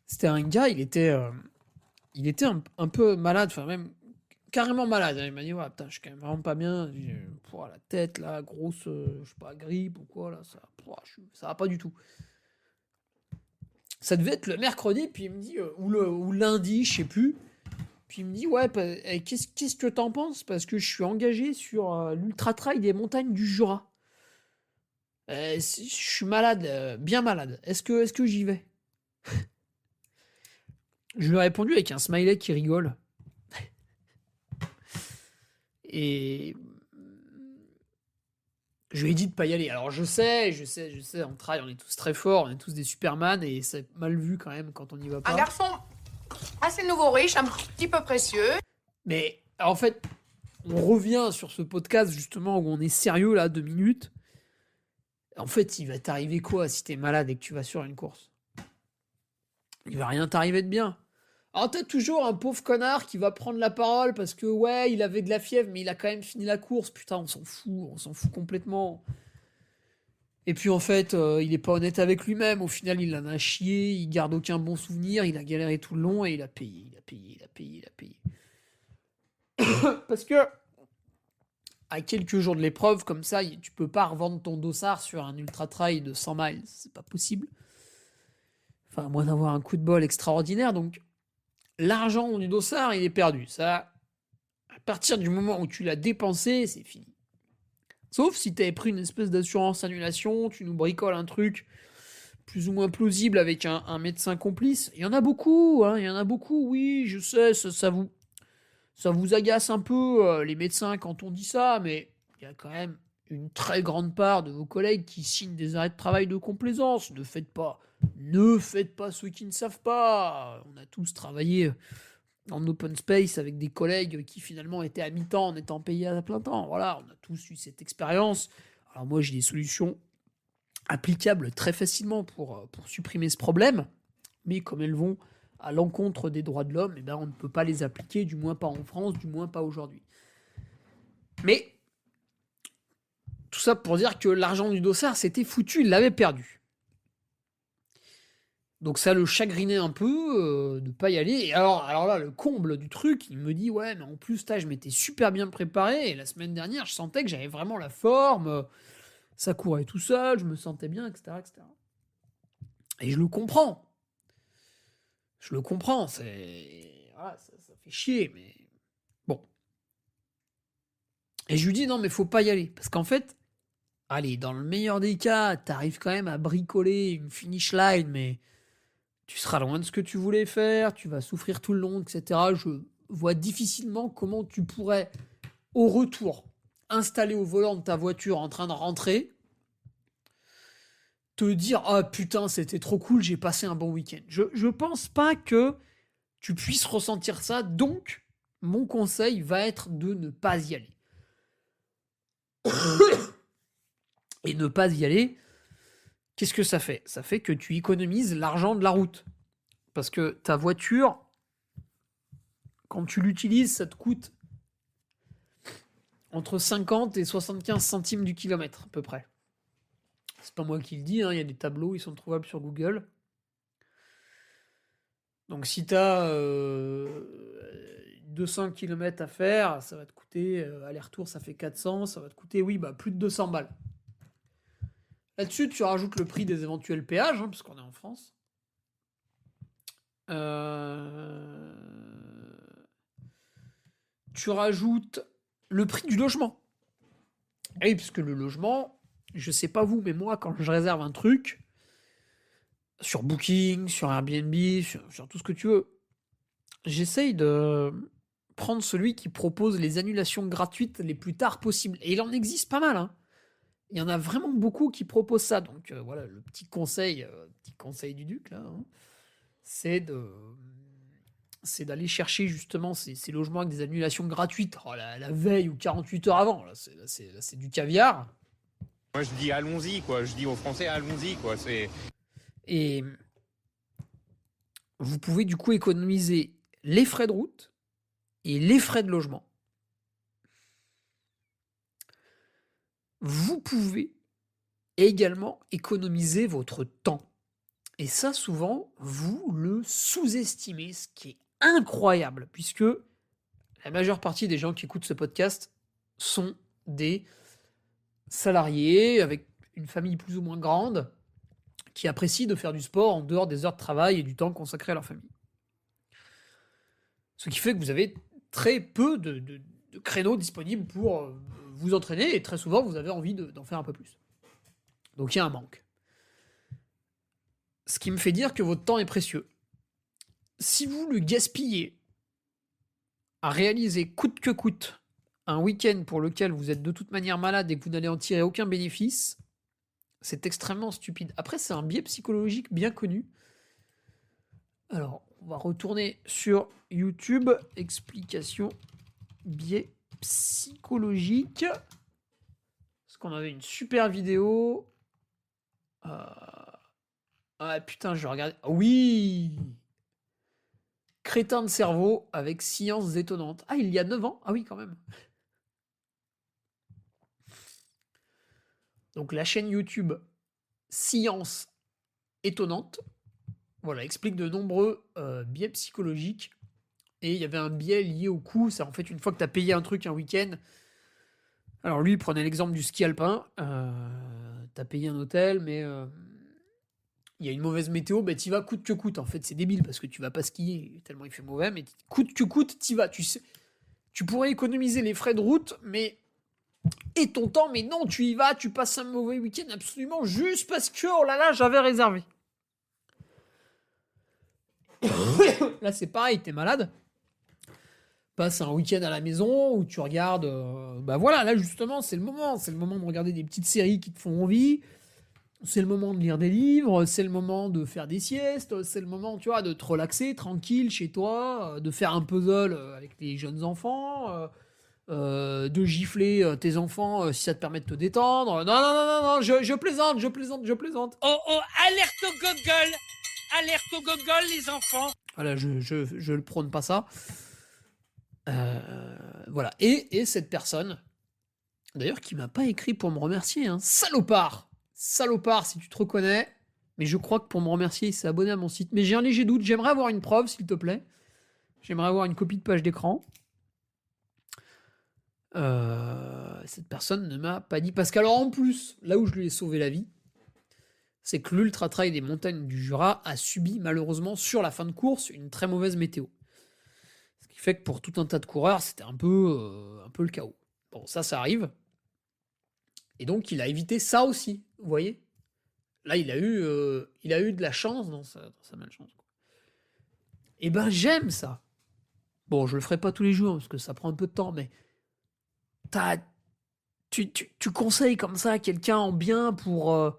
C'était un gars, il était un peu malade, enfin même carrément malade. Il m'a dit, ouais, putain, je suis quand même vraiment pas bien. La tête, là, grosse, je sais pas, grippe ou quoi, là, ça va pas du tout. Ça devait être le mercredi, puis il me dit, ou lundi, je sais plus. Puis il me dit, ouais, qu'est-ce que t'en penses? Parce que je suis engagé sur l'ultra trail des montagnes du Jura. Je suis malade, bien malade. Est-ce que j'y vais? Je lui ai répondu avec un smiley qui rigole. Et je lui ai dit de pas y aller. Alors je sais, on travaille, on est tous très forts, on est tous des Superman, et c'est mal vu quand même quand on n'y va pas. Un garçon assez nouveau riche, un petit peu précieux. Mais en fait, on revient sur ce podcast justement où on est sérieux là, 2 minutes. En fait, il va t'arriver quoi si t'es malade et que tu vas sur une course? Il va rien t'arriver de bien. Alors t'as toujours un pauvre connard qui va prendre la parole parce que ouais, il avait de la fièvre, mais il a quand même fini la course. Putain, on s'en fout complètement. Et puis en fait, il est pas honnête avec lui-même. Au final, il en a chié, il garde aucun bon souvenir, il a galéré tout le long et il a payé. Parce que à quelques jours de l'épreuve, comme ça, tu peux pas revendre ton dossard sur un ultra trail de 100 miles. C'est pas possible. Enfin, à moins d'avoir un coup de bol extraordinaire. Donc, l'argent du dossard, il est perdu. Ça, à partir du moment où tu l'as dépensé, c'est fini. Sauf si tu avais pris une espèce d'assurance annulation, tu nous bricoles un truc plus ou moins plausible avec un médecin complice. Il y en a beaucoup, oui, je sais, ça vous agace un peu, les médecins, quand on dit ça, mais il y a quand même une très grande part de vos collègues qui signent des arrêts de travail de complaisance. Ne faites pas ceux qui ne savent pas. On a tous travaillé en open space avec des collègues qui finalement étaient à mi-temps en étant payés à plein temps. Voilà, on a tous eu cette expérience. Alors moi, j'ai des solutions applicables très facilement pour supprimer ce problème, mais comme elles vont à l'encontre des droits de l'homme, on ne peut pas les appliquer, du moins pas en France, du moins pas aujourd'hui. Mais tout ça pour dire que l'argent du dossard, c'était foutu, il l'avait perdu. Donc ça le chagrinait un peu de pas y aller. Et alors là, le comble du truc, il me dit, ouais, mais en plus, je m'étais super bien préparé, et la semaine dernière, je sentais que j'avais vraiment la forme, ça courait tout seul, je me sentais bien, etc. Et je le comprends. Voilà, ça fait chier, mais bon. Et je lui dis, non, mais faut pas y aller. Parce qu'en fait, allez, dans le meilleur des cas, t'arrives quand même à bricoler une finish line, mais tu seras loin de ce que tu voulais faire, tu vas souffrir tout le long, etc. Je vois difficilement comment tu pourrais, au retour, installé au volant de ta voiture en train de rentrer, te dire « Ah putain, c'était trop cool, j'ai passé un bon week-end ». Je pense pas que tu puisses ressentir ça, donc mon conseil va être de ne pas y aller. Et ne pas y aller, qu'est-ce que ça fait? Ça fait que tu économises l'argent de la route. Parce que ta voiture, quand tu l'utilises, ça te coûte entre 50 et 75 centimes du kilomètre, à peu près. C'est pas moi qui le dis, il y a des tableaux, ils sont trouvables sur Google. Donc si tu as 200 km à faire, ça va te coûter, aller-retour, ça fait 400, ça va te coûter, plus de 200 balles. Là-dessus, tu rajoutes le prix des éventuels péages, parce qu'on est en France. Tu rajoutes le prix du logement. Et oui, puisque le logement, je sais pas vous, mais moi, quand je réserve un truc, sur Booking, sur Airbnb, sur tout ce que tu veux, j'essaye de prendre celui qui propose les annulations gratuites les plus tard possible. Et il en existe pas mal, hein. Il y en a vraiment beaucoup qui proposent ça. Donc voilà, le petit conseil du Duc, là, hein, c'est d'aller chercher justement ces logements avec des annulations gratuites la veille ou 48 heures avant. Là, c'est du caviar. Moi, je dis allons-y, quoi. Je dis aux Français, allons-y, quoi. Et vous pouvez du coup économiser les frais de route et les frais de logement. Vous pouvez également économiser votre temps. Et ça, souvent, vous le sous-estimez, ce qui est incroyable, puisque la majeure partie des gens qui écoutent ce podcast sont des salariés avec une famille plus ou moins grande qui apprécient de faire du sport en dehors des heures de travail et du temps consacré à leur famille. Ce qui fait que vous avez très peu de créneaux disponibles pour vous entraîner, et très souvent, vous avez envie d'en faire un peu plus. Donc il y a un manque. Ce qui me fait dire que votre temps est précieux. Si vous le gaspillez à réaliser coûte que coûte un week-end pour lequel vous êtes de toute manière malade et que vous n'allez en tirer aucun bénéfice, c'est extrêmement stupide. Après, c'est un biais psychologique bien connu. Alors, on va retourner sur YouTube. Explication biais psychologique. Parce qu'on avait une super vidéo. Ah putain, je regarde. Oui! Crétin de cerveau avec sciences étonnantes. Ah, il y a 9 ans? Ah oui, quand même. Donc la chaîne YouTube Science étonnante, voilà, explique de nombreux biais psychologiques. Et il y avait un biais lié au coût. C'est en fait une fois que tu as payé un truc un week-end. Alors lui, il prenait l'exemple du ski alpin. Tu as payé un hôtel, mais il y a une mauvaise météo, tu y vas coûte que coûte. En fait, c'est débile parce que tu vas pas skier tellement il fait mauvais, mais coûte que coûte, tu y vas. Tu pourrais économiser les frais de route, mais et ton temps, mais non, tu y vas, tu passes un mauvais week-end absolument juste parce que, oh là là, j'avais réservé. Là, c'est pareil, t'es malade. Passe un week-end à la maison où tu regardes. Voilà, là justement, c'est le moment. C'est le moment de regarder des petites séries qui te font envie. C'est le moment de lire des livres. C'est le moment de faire des siestes. C'est le moment, tu vois, de te relaxer tranquille chez toi, de faire un puzzle avec les jeunes enfants. De gifler tes enfants si ça te permet de te détendre. Non, je plaisante. Oh, alerte au gogol! Alerte au gogol, les enfants! Voilà, je le prône pas ça. Voilà. Et cette personne, d'ailleurs, qui m'a pas écrit pour me remercier, hein. Salopard, si tu te reconnais. Mais je crois que pour me remercier, il s'est abonné à mon site. Mais j'ai un léger doute. J'aimerais avoir une preuve, s'il te plaît. J'aimerais avoir une copie de page d'écran. Cette personne ne m'a pas dit. Parce qu'alors, en plus, là où je lui ai sauvé la vie, c'est que l'Ultra Trail des montagnes du Jura a subi, malheureusement, sur la fin de course, une très mauvaise météo. Ce qui fait que pour tout un tas de coureurs, c'était un peu le chaos. Bon, ça arrive. Et donc, il a évité ça aussi, vous voyez. Là, il a eu de la chance dans sa malchance. Et ben, j'aime ça. Bon, je le ferai pas tous les jours, parce que ça prend un peu de temps, mais tu conseilles comme ça à quelqu'un en bien pour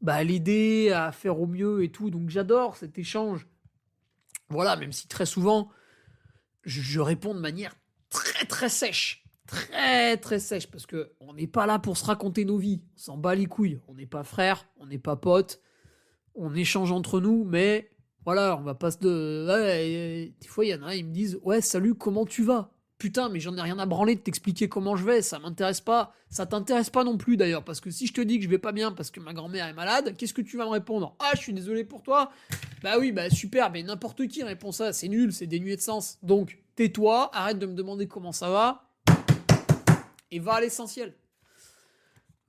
l'aider à faire au mieux et tout. Donc, j'adore cet échange. Voilà, même si très souvent, je réponds de manière très, très sèche. Très, très sèche. Parce qu'on n'est pas là pour se raconter nos vies. On s'en bat les couilles. On n'est pas frères, on n'est pas potes. On échange entre nous, mais voilà, on va pas se... Ouais, des fois, il y en a, ils me disent « Ouais, salut, comment tu vas ?» Putain, mais j'en ai rien à branler de t'expliquer comment je vais, ça m'intéresse pas. Ça t'intéresse pas non plus d'ailleurs, parce que si je te dis que je vais pas bien parce que ma grand-mère est malade, qu'est-ce que tu vas me répondre? Ah, je suis désolé pour toi. Bah oui, bah super, mais n'importe qui répond ça, c'est nul, c'est dénué de sens. Donc, tais-toi, arrête de me demander comment ça va, et va à l'essentiel.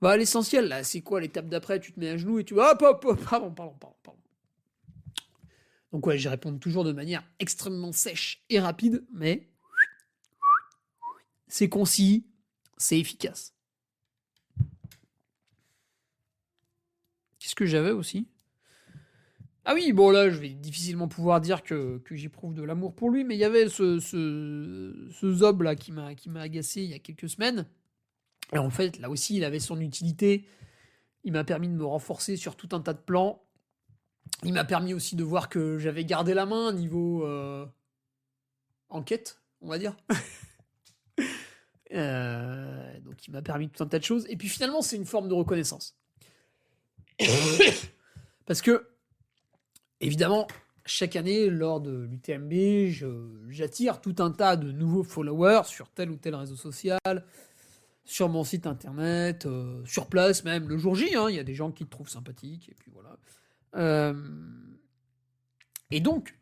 Va à l'essentiel, là, c'est quoi l'étape d'après? Tu te mets à genoux et tu vas... Hop, pardon. Donc ouais, j'y réponds toujours de manière extrêmement sèche et rapide, mais c'est concis, c'est efficace. Qu'est-ce que j'avais aussi? Ah oui, bon là, je vais difficilement pouvoir dire que j'éprouve de l'amour pour lui, mais il y avait ce zob là qui m'a agacé il y a quelques semaines. Et en fait, là aussi, il avait son utilité. Il m'a permis de me renforcer sur tout un tas de plans. Il m'a permis aussi de voir que j'avais gardé la main niveau enquête, on va dire. Donc il m'a permis tout un tas de choses. Et puis finalement, c'est une forme de reconnaissance. Parce que, évidemment, chaque année, lors de l'UTMB, j'attire tout un tas de nouveaux followers sur tel ou tel réseau social, sur mon site internet, sur place même, le jour J. Il y a des gens qui te trouvent sympathique, et puis voilà. Et donc,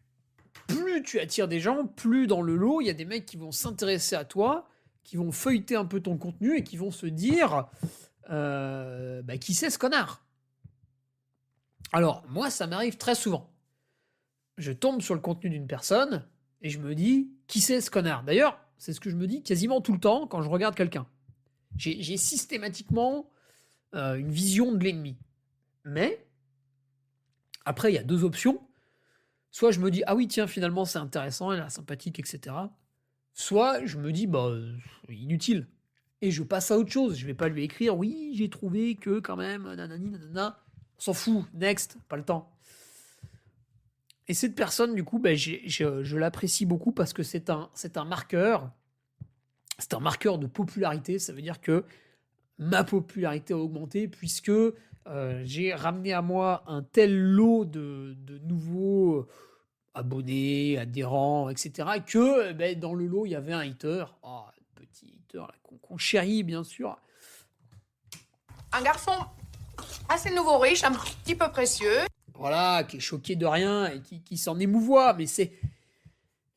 plus tu attires des gens, plus dans le lot, il y a des mecs qui vont s'intéresser à toi, qui vont feuilleter un peu ton contenu et qui vont se dire qui c'est ce connard? Alors, moi, ça m'arrive très souvent. Je tombe sur le contenu d'une personne et je me dis, qui c'est ce connard? D'ailleurs, c'est ce que je me dis quasiment tout le temps quand je regarde quelqu'un. J'ai systématiquement une vision de l'ennemi. Mais, après, il y a deux options. Soit je me dis, ah oui, tiens, finalement, c'est intéressant, elle est sympathique, etc. Soit je me dis, inutile. Et je passe à autre chose. Je vais pas lui écrire, oui, j'ai trouvé que quand même, nanani, nanana. On s'en fout, next, pas le temps. Et cette personne, du coup, je l'apprécie beaucoup parce que c'est un marqueur. C'est un marqueur de popularité. Ça veut dire que ma popularité a augmenté puisque j'ai ramené à moi un tel lot de nouveaux abonnés, adhérents, etc. que dans le lot, il y avait un hater. Oh, petit hater là, qu'on chérit, bien sûr. Un garçon assez nouveau riche, un petit peu précieux. Voilà, qui est choqué de rien et qui s'en émouvoit. Mais c'est...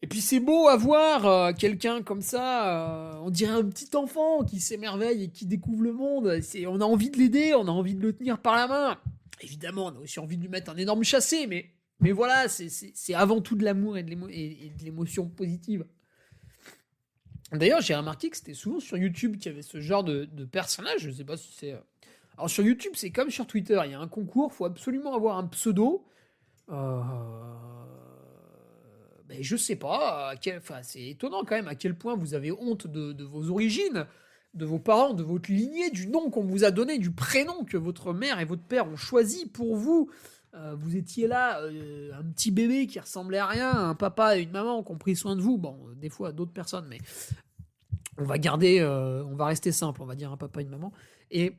Et puis c'est beau à voir quelqu'un comme ça, on dirait un petit enfant qui s'émerveille et qui découvre le monde. On a envie de l'aider, on a envie de le tenir par la main. Évidemment, on a aussi envie de lui mettre un énorme chassé, mais voilà, c'est avant tout de l'amour et de l'émotion positive. D'ailleurs, j'ai remarqué que c'était souvent sur YouTube qu'il y avait ce genre de personnage. Je sais pas si c'est... Alors sur YouTube, c'est comme sur Twitter, il y a un concours, il faut absolument avoir un pseudo. Je sais pas, c'est étonnant quand même à quel point vous avez honte de vos origines, de vos parents, de votre lignée, du nom qu'on vous a donné, du prénom que votre mère et votre père ont choisi pour vous. Vous étiez là, un petit bébé qui ressemblait à rien, un papa et une maman qui ont pris soin de vous. Bon, des fois d'autres personnes, mais on va rester simple, on va dire un papa et une maman. Et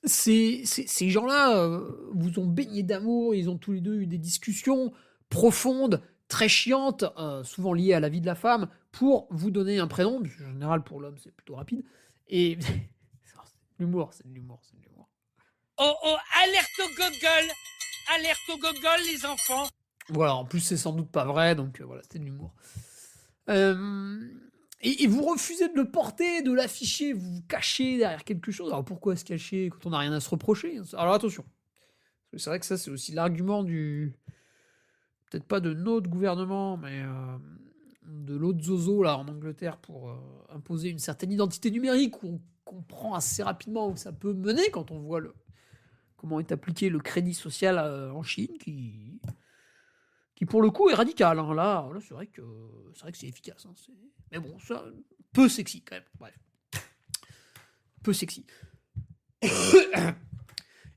ces gens-là vous ont baigné d'amour, ils ont tous les deux eu des discussions profondes, très chiantes, souvent liées à la vie de la femme, pour vous donner un prénom. En général, pour l'homme, c'est plutôt rapide. Et c'est de l'humour. Oh, alerte au gogol, les enfants. Voilà, en plus, c'est sans doute pas vrai, donc voilà, c'était de l'humour. Et vous refusez de le porter, de l'afficher, vous vous cachez derrière quelque chose. Alors pourquoi se cacher quand on n'a rien à se reprocher? Alors attention, c'est vrai que ça, c'est aussi l'argument peut-être pas de notre gouvernement, mais de l'autre zozo là en Angleterre pour imposer une certaine identité numérique où on comprend assez rapidement où ça peut mener quand on voit comment est appliqué le crédit social en Chine qui pour le coup est radical. Hein. Là c'est vrai que c'est efficace. Hein. Mais bon, ça, peu sexy quand même. Bref. Peu sexy.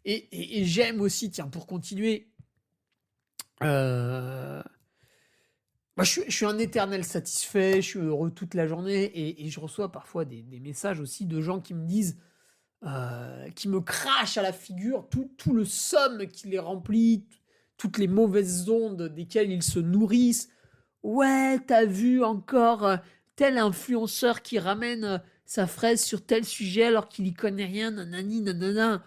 et j'aime aussi, tiens, pour continuer, je suis un éternel satisfait, je suis heureux toute la journée et je reçois parfois des messages aussi de gens qui me disent, qui me crachent à la figure tout le somme qui les remplit, toutes les mauvaises ondes desquelles ils se nourrissent. Ouais, t'as vu encore tel influenceur qui ramène sa fraise sur tel sujet alors qu'il y connaît rien, nanani, nanana.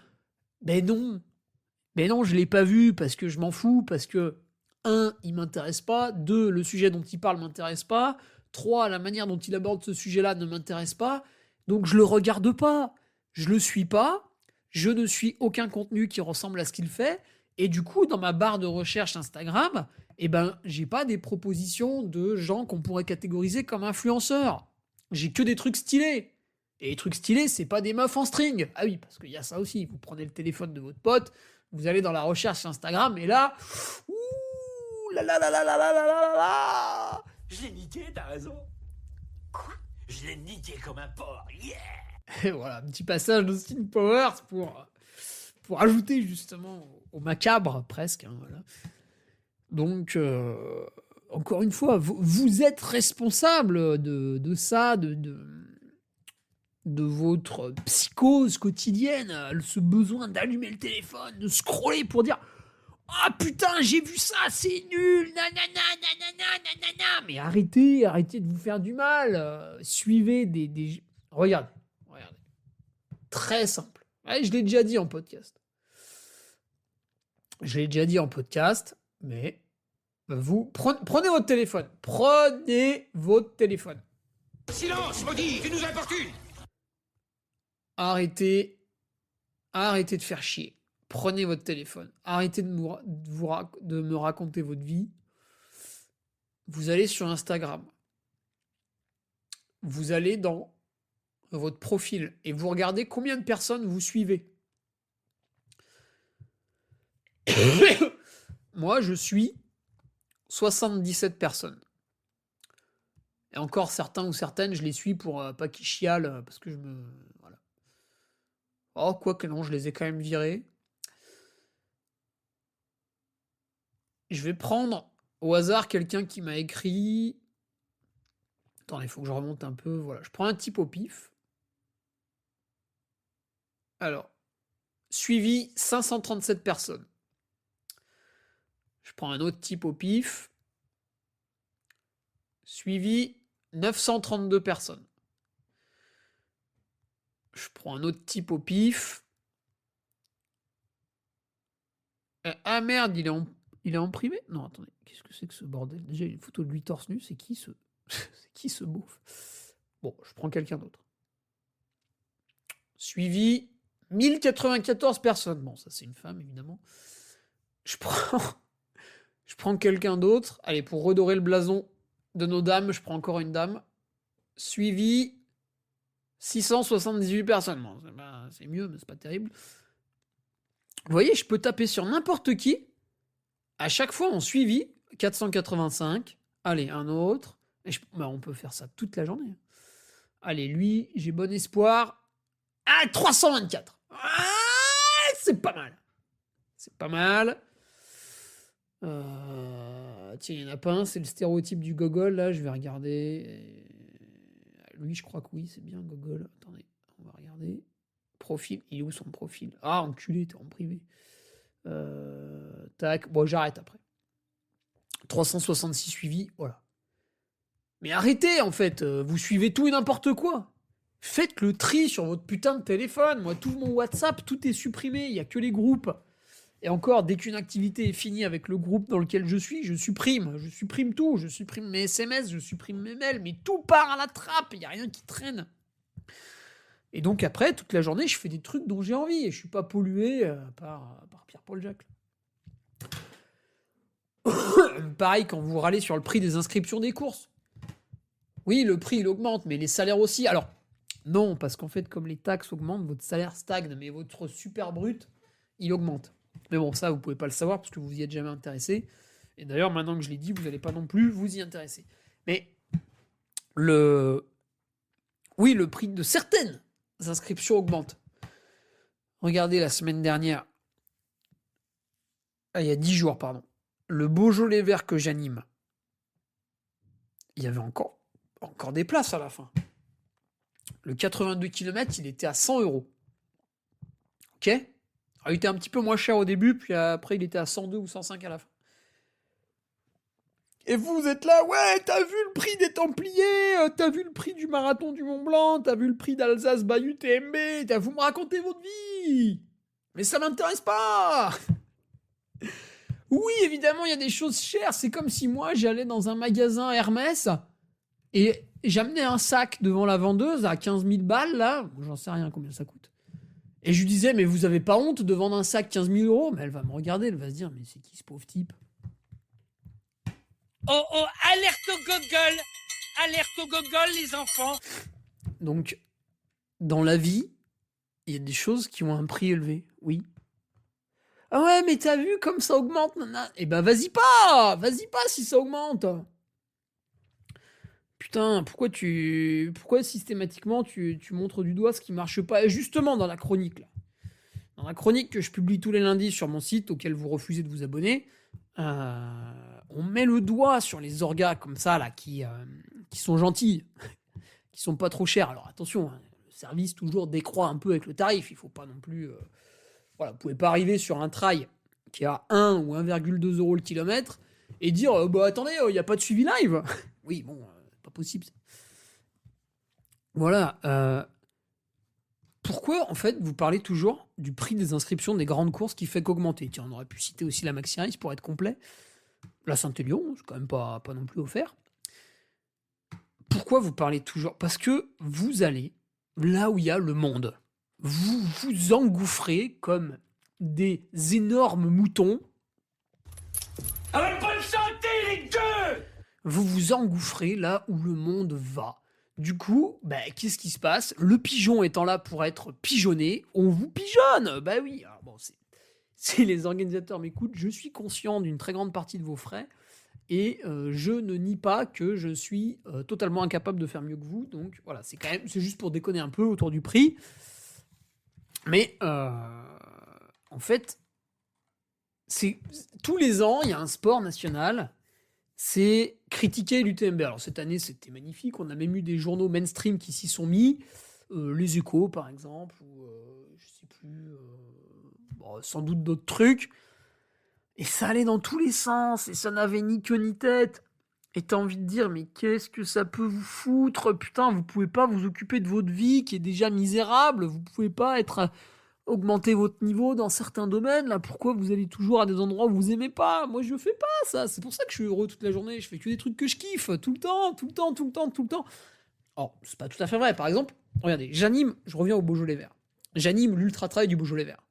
Ben non, je l'ai pas vu parce que je m'en fous, parce que 1, il m'intéresse pas. 2, le sujet dont il parle m'intéresse pas. 3, la manière dont il aborde ce sujet-là ne m'intéresse pas. Donc je le regarde pas. Je le suis pas. Je ne suis aucun contenu qui ressemble à ce qu'il fait. Et du coup, dans ma barre de recherche Instagram, j'ai pas des propositions de gens qu'on pourrait catégoriser comme influenceurs. J'ai que des trucs stylés. Et les trucs stylés, c'est pas des meufs en string. Ah oui, parce qu'il y a ça aussi. Vous prenez le téléphone de votre pote, vous allez dans la recherche Instagram, et là, ouh là là là là là là là là là. Je l'ai niqué, t'as raison. Quoi? Je l'ai niqué comme un porc, yeah! Et voilà, un petit passage d'Austin Powers pour ajouter justement au macabre, presque. Hein, voilà. Donc, encore une fois, vous êtes responsable de ça, de votre psychose quotidienne, ce besoin d'allumer le téléphone, de scroller pour dire « Ah putain, j'ai vu ça, c'est nul, nanana, nanana, nanana !» Mais arrêtez de vous faire du mal. Suivez des... Regardez. Très simple. Ouais, je l'ai déjà dit en podcast. Mais vous prenez votre téléphone. Prenez votre téléphone. Silence, maudit, tu nous importunes! Arrêtez de faire chier. Prenez votre téléphone. Arrêtez de me raconter votre vie. Vous allez sur Instagram. Vous allez dans votre profil et vous regardez combien de personnes vous suivez. Moi, je suis 77 personnes. Et encore certains ou certaines, je les suis pour pas qu'ils chialent, parce que voilà. Oh, quoique non, je les ai quand même virés. Je vais prendre au hasard quelqu'un qui m'a écrit... Attendez, il faut que je remonte un peu. Voilà, je prends un type au pif. Alors, suivi 537 personnes. Je prends un autre type au pif. Suivi 932 personnes. Je prends un autre type au pif. Ah merde, il est en privé? Non, attendez, qu'est-ce que c'est que ce bordel? Déjà, une photo de lui torse nu, c'est qui ce... c'est qui ce beauf? Bon, je prends quelqu'un d'autre. Suivi 1094 personnes. Bon, ça c'est une femme, évidemment. Je prends quelqu'un d'autre. Allez, pour redorer le blason de nos dames, je prends encore une dame. Suivi 678 personnes. Bon, c'est mieux, mais c'est pas terrible. Vous voyez, je peux taper sur n'importe qui. À chaque fois, en suivi, 485. Allez, un autre. Et on peut faire ça toute la journée. Allez, lui, j'ai bon espoir. Ah, 324. Ah, c'est pas mal. C'est pas mal. Tiens, il n'y en a pas un, c'est le stéréotype du gogol, là, je vais regarder. Lui, je crois que oui, c'est bien gogol. Attendez, on va regarder. Profil, il est où son profil? Ah, enculé, t'es en privé. Tac, bon, j'arrête après. 366 suivis, voilà. Mais arrêtez, en fait, vous suivez tout et n'importe quoi. Faites le tri sur votre putain de téléphone. Moi, tout mon WhatsApp, tout est supprimé, il n'y a que les groupes. Et encore, dès qu'une activité est finie avec le groupe dans lequel je suis, je supprime tout. Je supprime mes SMS, je supprime mes mails, mais tout part à la trappe, il n'y a rien qui traîne. Et donc après, toute la journée, je fais des trucs dont j'ai envie, et je suis pas pollué par Pierre-Paul Jacques. Pareil quand vous râlez sur le prix des inscriptions des courses. Oui, le prix, il augmente, mais les salaires aussi. Alors, non, parce qu'en fait, comme les taxes augmentent, votre salaire stagne, mais votre super brut, il augmente. Mais bon, ça, vous pouvez pas le savoir, parce que vous y êtes jamais intéressé. Et d'ailleurs, maintenant que je l'ai dit, vous n'allez pas non plus vous y intéresser. Mais oui, le prix de certaines inscriptions augmente. Regardez, la semaine dernière, il y a 10 jours, pardon, le Beaujolais vert que j'anime, il y avait encore des places à la fin. Le 82 km, il était à 100 €. Ok? Alors, il était un petit peu moins cher au début, puis après, il était à 102 ou 105 à la fin. Et vous êtes là, ouais, t'as vu le prix des Templiers, t'as vu le prix du Marathon du Mont Blanc, t'as vu le prix d'Alsace Bayeux TMB, vous me racontez votre vie. Mais ça m'intéresse pas. Oui, évidemment, il y a des choses chères. C'est comme si moi, j'allais dans un magasin Hermès et j'amenais un sac devant la vendeuse à 15 000 balles, là. J'en sais rien combien ça coûte. Et je lui disais, mais vous avez pas honte de vendre un sac 15 000 euros? Mais elle va me regarder, elle va se dire, mais c'est qui ce pauvre type? Oh oh, alerte au gogol! Alerte au gogol, les enfants! Donc, dans la vie, il y a des choses qui ont un prix élevé, oui. Ah ouais, mais t'as vu comme ça augmente, nana. Eh ben, vas-y pas si ça augmente. Putain, pourquoi systématiquement tu montres du doigt ce qui marche pas? Et justement, dans la chronique, là. Dans la chronique que je publie tous les lundis sur mon site, auquel vous refusez de vous abonner, on met le doigt sur les orgas comme ça, là, qui sont gentils, qui sont pas trop chers. Alors attention, hein, le service toujours décroît un peu avec le tarif. Il faut pas non plus... Voilà, vous pouvez pas arriver sur un trail qui est à 1 ou 1,2 euros le kilomètre et dire bah attendez, il n'y a pas de suivi live. Oui, bon, pas possible. Voilà. Pourquoi, en fait, vous parlez toujours du prix des inscriptions des grandes courses qui fait qu'augmenter? Tiens, on aurait pu citer aussi la Maxi Race pour être complet. La Saint-Élion, c'est quand même pas non plus offert. Pourquoi vous parlez toujours? Parce que vous allez là où il y a le monde. Vous vous engouffrez comme des énormes moutons. Avec bonne santé, les deux! Vous vous engouffrez là où le monde va. Du coup, qu'est-ce qui se passe? Le pigeon étant là pour être pigeonné, on vous pigeonne. Bah oui. Alors bon, si les organisateurs m'écoutent, je suis conscient d'une très grande partie de vos frais et je ne nie pas que je suis totalement incapable de faire mieux que vous. Donc voilà, c'est juste pour déconner un peu autour du prix. Mais en fait, tous les ans, il y a un sport national, c'est critiquer l'UTMB. Alors cette année, c'était magnifique. On a même eu des journaux mainstream qui s'y sont mis. Les Échos, par exemple, ou je sais plus, sans doute d'autres trucs. Et ça allait dans tous les sens, et ça n'avait ni queue ni tête. Et t'as envie de dire, mais qu'est-ce que ça peut vous foutre? Putain, vous pouvez pas vous occuper de votre vie qui est déjà misérable. Vous pouvez pas augmenter votre niveau dans certains domaines. Là, pourquoi vous allez toujours à des endroits où vous aimez pas? Moi, je fais pas ça. C'est pour ça que je suis heureux toute la journée. Je fais que des trucs que je kiffe tout le temps. Alors, c'est pas tout à fait vrai. Par exemple, regardez, je reviens au Beaujolais Vert. J'anime l'Ultra Trail du Beaujolais Vert.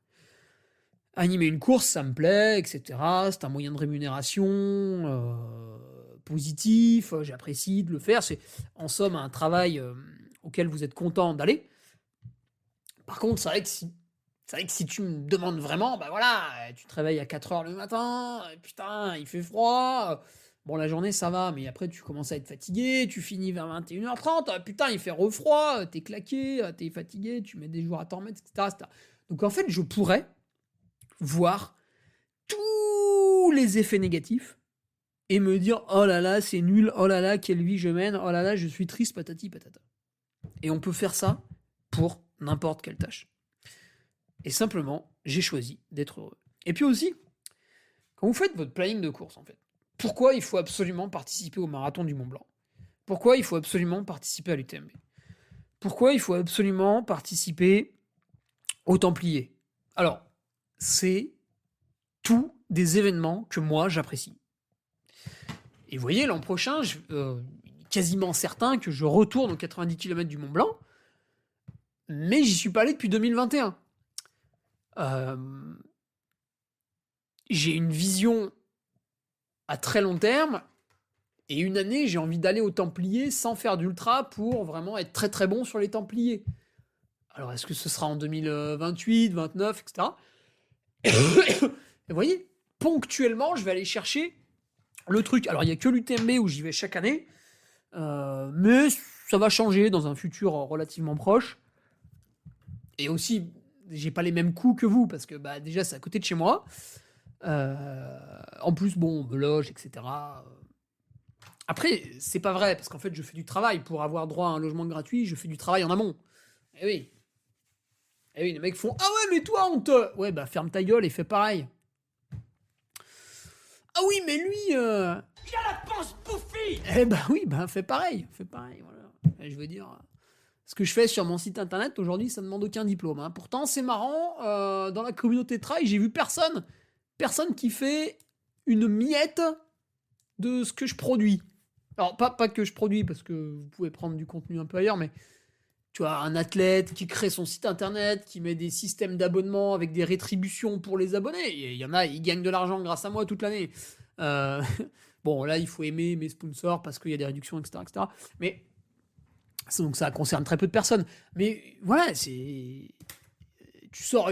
Animer une course, ça me plaît, etc. C'est un moyen de rémunération positif, j'apprécie de le faire. C'est en somme un travail auquel vous êtes content d'aller. Par contre, c'est vrai que si tu me demandes vraiment, tu te réveilles à 4h le matin, putain, il fait froid. Bon, la journée, ça va, mais après, tu commences à être fatigué, tu finis vers 21h30, putain, il fait refroid, t'es claqué, t'es fatigué, tu mets des jours à t'en remettre, etc. Donc, en fait, je pourrais voir tous les effets négatifs et me dire oh là là c'est nul, oh là là quelle vie je mène, oh là là je suis triste, patati patata. Et on peut faire ça pour n'importe quelle tâche. Et simplement, j'ai choisi d'être heureux. Et puis aussi, quand vous faites votre planning de course, en fait, pourquoi il faut absolument participer au marathon du Mont Blanc? Pourquoi il faut absolument participer à l'UTMB? Pourquoi il faut absolument participer aux Templiers? Alors, c'est tous des événements que moi j'apprécie. Et vous voyez, l'an prochain, quasiment certain que je retourne aux 90 km du Mont Blanc, mais j'y suis pas allé depuis 2021. J'ai une vision à très long terme, et une année, j'ai envie d'aller aux Templiers sans faire d'ultra pour vraiment être très très bon sur les Templiers. Alors, est-ce que ce sera en 2028, 29, etc. Et vous voyez, ponctuellement, je vais aller chercher le truc. Alors, il n'y a que l'UTMB où j'y vais chaque année, mais ça va changer dans un futur relativement proche. Et aussi, j'ai pas les mêmes coûts que vous, parce que déjà, c'est à côté de chez moi. En plus, bon, on me loge, etc. Après, c'est pas vrai, parce qu'en fait, je fais du travail. Pour avoir droit à un logement gratuit, je fais du travail en amont. Eh oui. Et oui, les mecs font « Ah ouais, mais toi, on te... » Ouais, ferme ta gueule et fais pareil. Ah oui, mais lui... Il a la panse bouffie! Eh oui, fais pareil. Voilà. Et je veux dire, ce que je fais sur mon site internet, aujourd'hui, ça ne demande aucun diplôme. Hein. Pourtant, c'est marrant, dans la communauté trail, j'ai vu personne qui fait une miette de ce que je produis. Alors, pas que je produis, parce que vous pouvez prendre du contenu un peu ailleurs, mais tu vois, un athlète qui crée son site internet, qui met des systèmes d'abonnement avec des rétributions pour les abonnés. Il y en a, ils gagnent de l'argent grâce à moi toute l'année. Bon, là, il faut aimer mes sponsors parce qu'il y a des réductions, etc. etc. Mais donc ça concerne très peu de personnes. Mais voilà, tu sors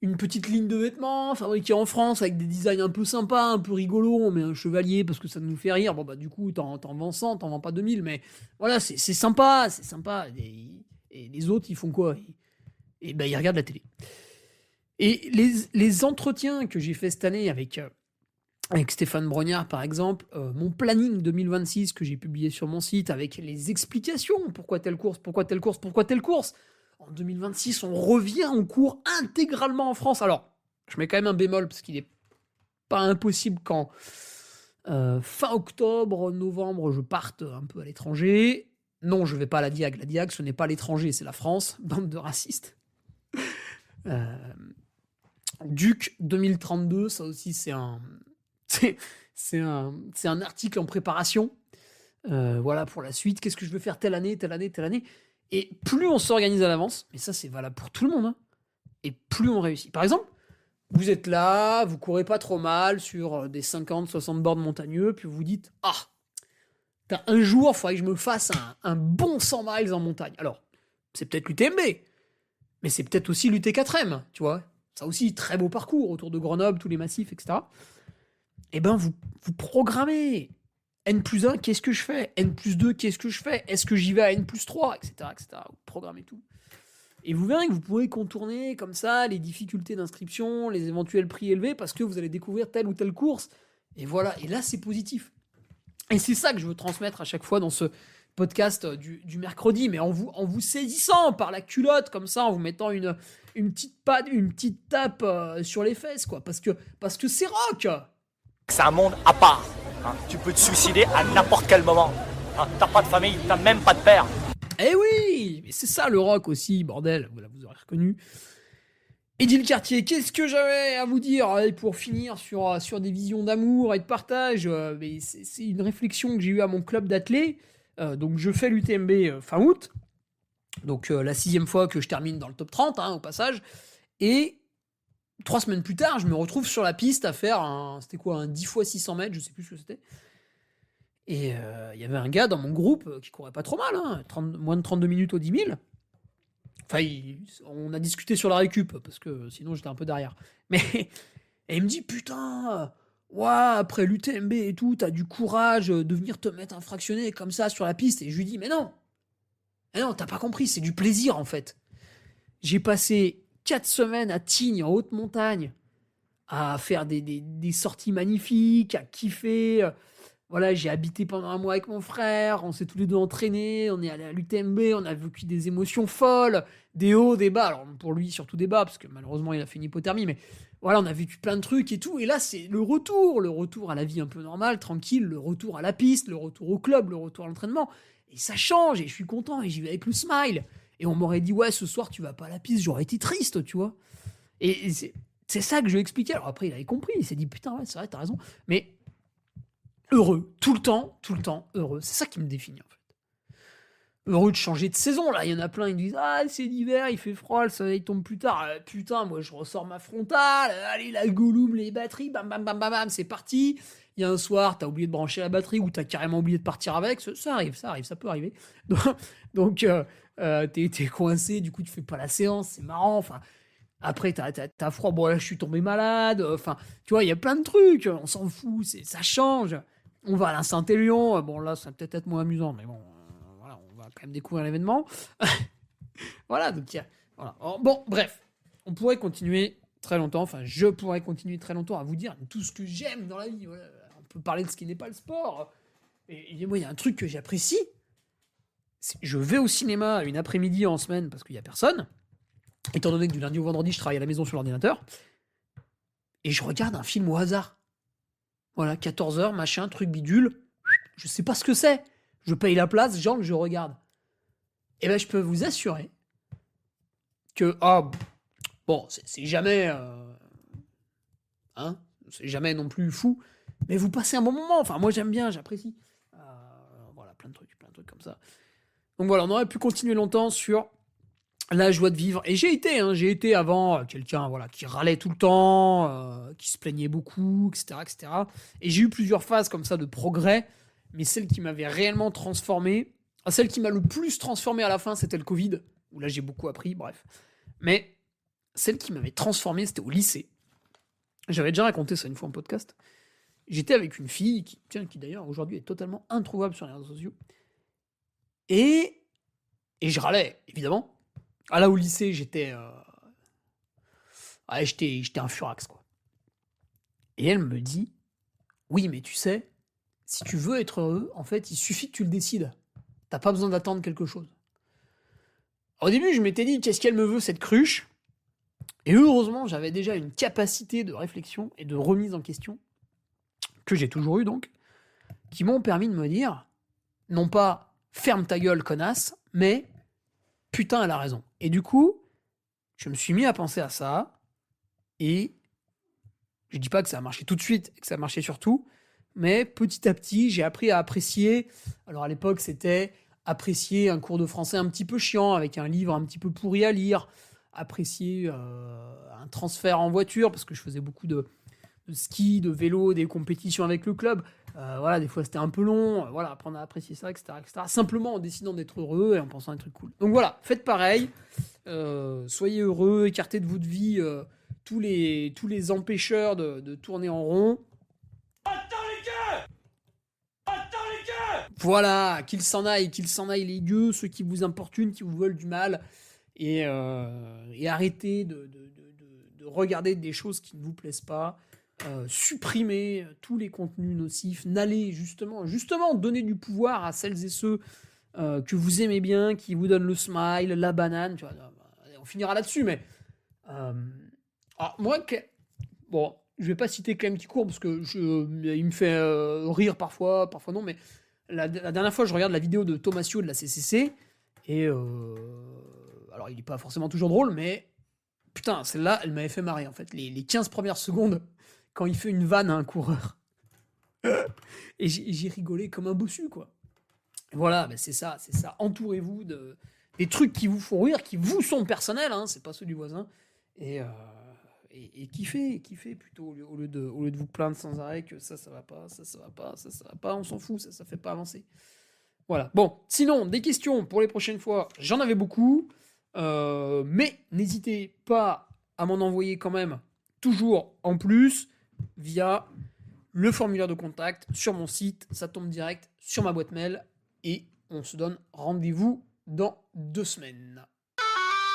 une petite ligne de vêtements fabriquée en France avec des designs un peu sympas, un peu rigolos. On met un chevalier parce que ça nous fait rire. Bon, bah, du coup, t'en vends 100, t'en vends pas 2000. Mais voilà, c'est sympa, c'est sympa. Et les autres, ils font quoi? Et ben, ils regardent la télé. Et les entretiens que j'ai fait cette année avec Stéphane Brognard, par exemple, mon planning 2026 que j'ai publié sur mon site avec les explications. Pourquoi telle course, pourquoi telle course, pourquoi telle course. En 2026, on revient en cours intégralement en France. Alors, je mets quand même un bémol parce qu'il n'est pas impossible qu'en fin octobre, novembre, je parte un peu à l'étranger. Non, je ne vais pas à la Diag. La Diag, ce n'est pas l'étranger, c'est la France. Bande de racistes. Duc 2032, ça aussi, c'est un article en préparation. Voilà, pour la suite. Qu'est-ce que je veux faire telle année, telle année, telle année. Et plus on s'organise à l'avance, mais ça c'est valable pour tout le monde, hein, et plus on réussit. Par exemple, vous êtes là, vous courez pas trop mal sur des 50-60 bornes montagneux, puis vous vous dites « Ah, un jour, il faudrait que je me fasse un bon 100 miles en montagne. » Alors, c'est peut-être l'UTMB, mais c'est peut-être aussi l'UT4M, tu vois. Ça aussi, très beau parcours autour de Grenoble, tous les massifs, etc. Eh ben, vous programmez. N+1, qu'est-ce que je fais? N+2, qu'est-ce que je fais? Est-ce que j'y vais à N+3, etc., etc. Vous programmez tout. Et vous verrez que vous pourrez contourner comme ça les difficultés d'inscription, les éventuels prix élevés, parce que vous allez découvrir telle ou telle course. Et voilà, et là, c'est positif. Et c'est ça que je veux transmettre à chaque fois dans ce podcast du mercredi, mais en vous saisissant par la culotte, comme ça, en vous mettant une petite tape sur les fesses, quoi. Parce que c'est rock. C'est un monde à part. Hein. Tu peux te suicider à n'importe quel moment. Hein. T'as pas de famille, t'as même pas de père. Eh oui, mais c'est ça le rock aussi, bordel. Voilà, vous aurez reconnu. Édile Cartier, qu'est-ce que j'avais à vous dire pour finir sur des visions d'amour et de partage? Mais c'est une réflexion que j'ai eue à mon club d'athlètes. Donc je fais l'UTMB fin août. Donc la 6e fois que je termine dans le top 30, hein, au passage. Et 3 semaines plus tard, je me retrouve sur la piste à faire un 10 x 600 mètres, je sais plus ce que c'était. Et il y avait un gars dans mon groupe qui courait pas trop mal, hein, moins de 32 minutes au 10 000. Enfin, on a discuté sur la récup, parce que sinon j'étais un peu derrière. Mais et il me dit, putain, ouais, après l'UTMB et tout, t'as du courage de venir te mettre un fractionné comme ça sur la piste. Et je lui dis, mais non, t'as pas compris, c'est du plaisir en fait. J'ai passé 4 semaines à Tignes, en haute montagne, à faire des sorties magnifiques, à kiffer. Voilà, j'ai habité pendant un mois avec mon frère, on s'est tous les deux entraînés, on est allé à l'UTMB, on a vécu des émotions folles, des hauts, des bas. Alors pour lui, surtout des bas, parce que malheureusement, il a fait une hypothermie, mais voilà, on a vécu plein de trucs et tout. Et là, c'est le retour à la vie un peu normale, tranquille, le retour à la piste, le retour au club, le retour à l'entraînement. Et ça change, et je suis content, et j'y vais avec le smile. Et on m'aurait dit, ouais, ce soir, tu vas pas à la piste, j'aurais été triste, tu vois. Et c'est ça que je lui ai expliqué. Alors après, il avait compris, il s'est dit, putain, ouais, c'est vrai, t'as raison. Mais heureux, tout le temps, heureux. C'est ça qui me définit, en fait. Heureux de changer de saison, là. Il y en a plein, ils disent, ah, c'est l'hiver, il fait froid, le soleil tombe plus tard. Putain, moi, je ressors ma frontale, allez, la Gollum, les batteries, bam, bam, bam, bam, bam, c'est parti. Il y a un soir, t'as oublié de brancher la batterie ou t'as carrément oublié de partir avec. Ça arrive, ça peut arriver. Donc t'es coincé, du coup, tu fais pas la séance, c'est marrant, enfin... Après, t'as froid, bon là, je suis tombé malade, enfin, tu vois, il y a plein de trucs, on s'en fout, ça change. On va à la Saint-Élion, bon là, ça va peut-être être moins amusant, mais bon, voilà, on va quand même découvrir l'événement. Voilà, donc voilà. Alors, bon, bref, on pourrait continuer très longtemps, enfin, je pourrais continuer très longtemps à vous dire tout ce que j'aime dans la vie, voilà. On peut parler de ce qui n'est pas le sport. Et moi, il y a un truc que j'apprécie, je vais au cinéma une après-midi en semaine parce qu'il n'y a personne. Étant donné que du lundi au vendredi, je travaille à la maison sur l'ordinateur, et je regarde un film au hasard. Voilà, 14h, machin, truc bidule, je sais pas ce que c'est. Je paye la place, genre, je regarde. Et ben, je peux vous assurer que, bon, c'est jamais, c'est jamais non plus fou, mais vous passez un bon moment. Enfin, moi, j'aime bien, j'apprécie. Voilà, plein de trucs comme ça. Donc voilà, on aurait pu continuer longtemps sur la joie de vivre. Et j'ai été avant quelqu'un qui râlait tout le temps, qui se plaignait beaucoup, etc., etc. Et j'ai eu plusieurs phases comme ça de progrès, mais celle qui m'avait réellement transformé, celle qui m'a le plus transformé à la fin, c'était le Covid, où là j'ai beaucoup appris, bref. Mais celle qui m'avait transformé, c'était au lycée. J'avais déjà raconté ça une fois en podcast. J'étais avec une fille qui d'ailleurs aujourd'hui est totalement introuvable sur les réseaux sociaux. Et je râlais, évidemment. Là, au lycée, j'étais un furax, quoi. Et elle me dit, oui, mais tu sais, si tu veux être heureux, en fait, il suffit que tu le décides. T'as pas besoin d'attendre quelque chose. Au début, je m'étais dit, qu'est-ce qu'elle me veut, cette cruche ? Et heureusement, j'avais déjà une capacité de réflexion et de remise en question, que j'ai toujours eu donc, qui m'ont permis de me dire, non pas ferme ta gueule, connasse, mais putain, elle a raison. Et du coup, je me suis mis à penser à ça, et je dis pas que ça a marché tout de suite, et que ça a marché sur tout, mais petit à petit, j'ai appris à apprécier. Alors à l'époque, c'était apprécier un cours de français un petit peu chiant, avec un livre un petit peu pourri à lire, apprécier un transfert en voiture, parce que je faisais beaucoup de ski, de vélo, des compétitions avec le club. Des fois c'était un peu long. Apprendre à apprécier ça, etc., etc. Simplement en décidant d'être heureux et en pensant à des trucs cool. Donc voilà, faites pareil. Soyez heureux, écartez de votre vie tous les empêcheurs de tourner en rond. Voilà, qu'ils s'en aillent les gueux, ceux qui vous importunent, qui vous veulent du mal. Et arrêtez de regarder des choses qui ne vous plaisent pas. Supprimez tous les contenus nocifs. N'allez justement donner du pouvoir à celles et ceux que vous aimez bien, qui vous donnent le smile, la banane. Tu vois, on finira là-dessus, mais moi, je vais pas citer Clem qui court parce que il me fait rire parfois non, mais la dernière fois, je regarde la vidéo de Thomasio de la CCC et alors il est pas forcément toujours drôle, mais putain, celle-là, elle m'avait fait marrer en fait. Les 15 premières secondes, quand il fait une vanne à un coureur. Et j'ai rigolé comme un bossu, quoi. Voilà, c'est ça. Entourez-vous des trucs qui vous font rire, qui vous sont personnels, hein, c'est pas ceux du voisin. Et kiffez plutôt, au lieu de vous plaindre sans arrêt que ça va pas, on s'en fout, ça fait pas avancer. Voilà. Bon, sinon, des questions pour les prochaines fois, j'en avais beaucoup. Mais n'hésitez pas à m'en envoyer quand même toujours en plus via le formulaire de contact sur mon site, ça tombe direct sur ma boîte mail et on se donne rendez-vous dans 2 semaines.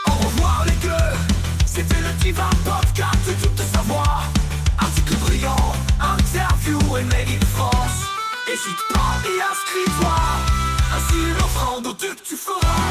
Au revoir les gueux, c'était le Diva Podcast de toute savoir. Article brillant, interview et made in France. Hésite pas et inscris-toi, ainsi l'offrande au duc tu feras.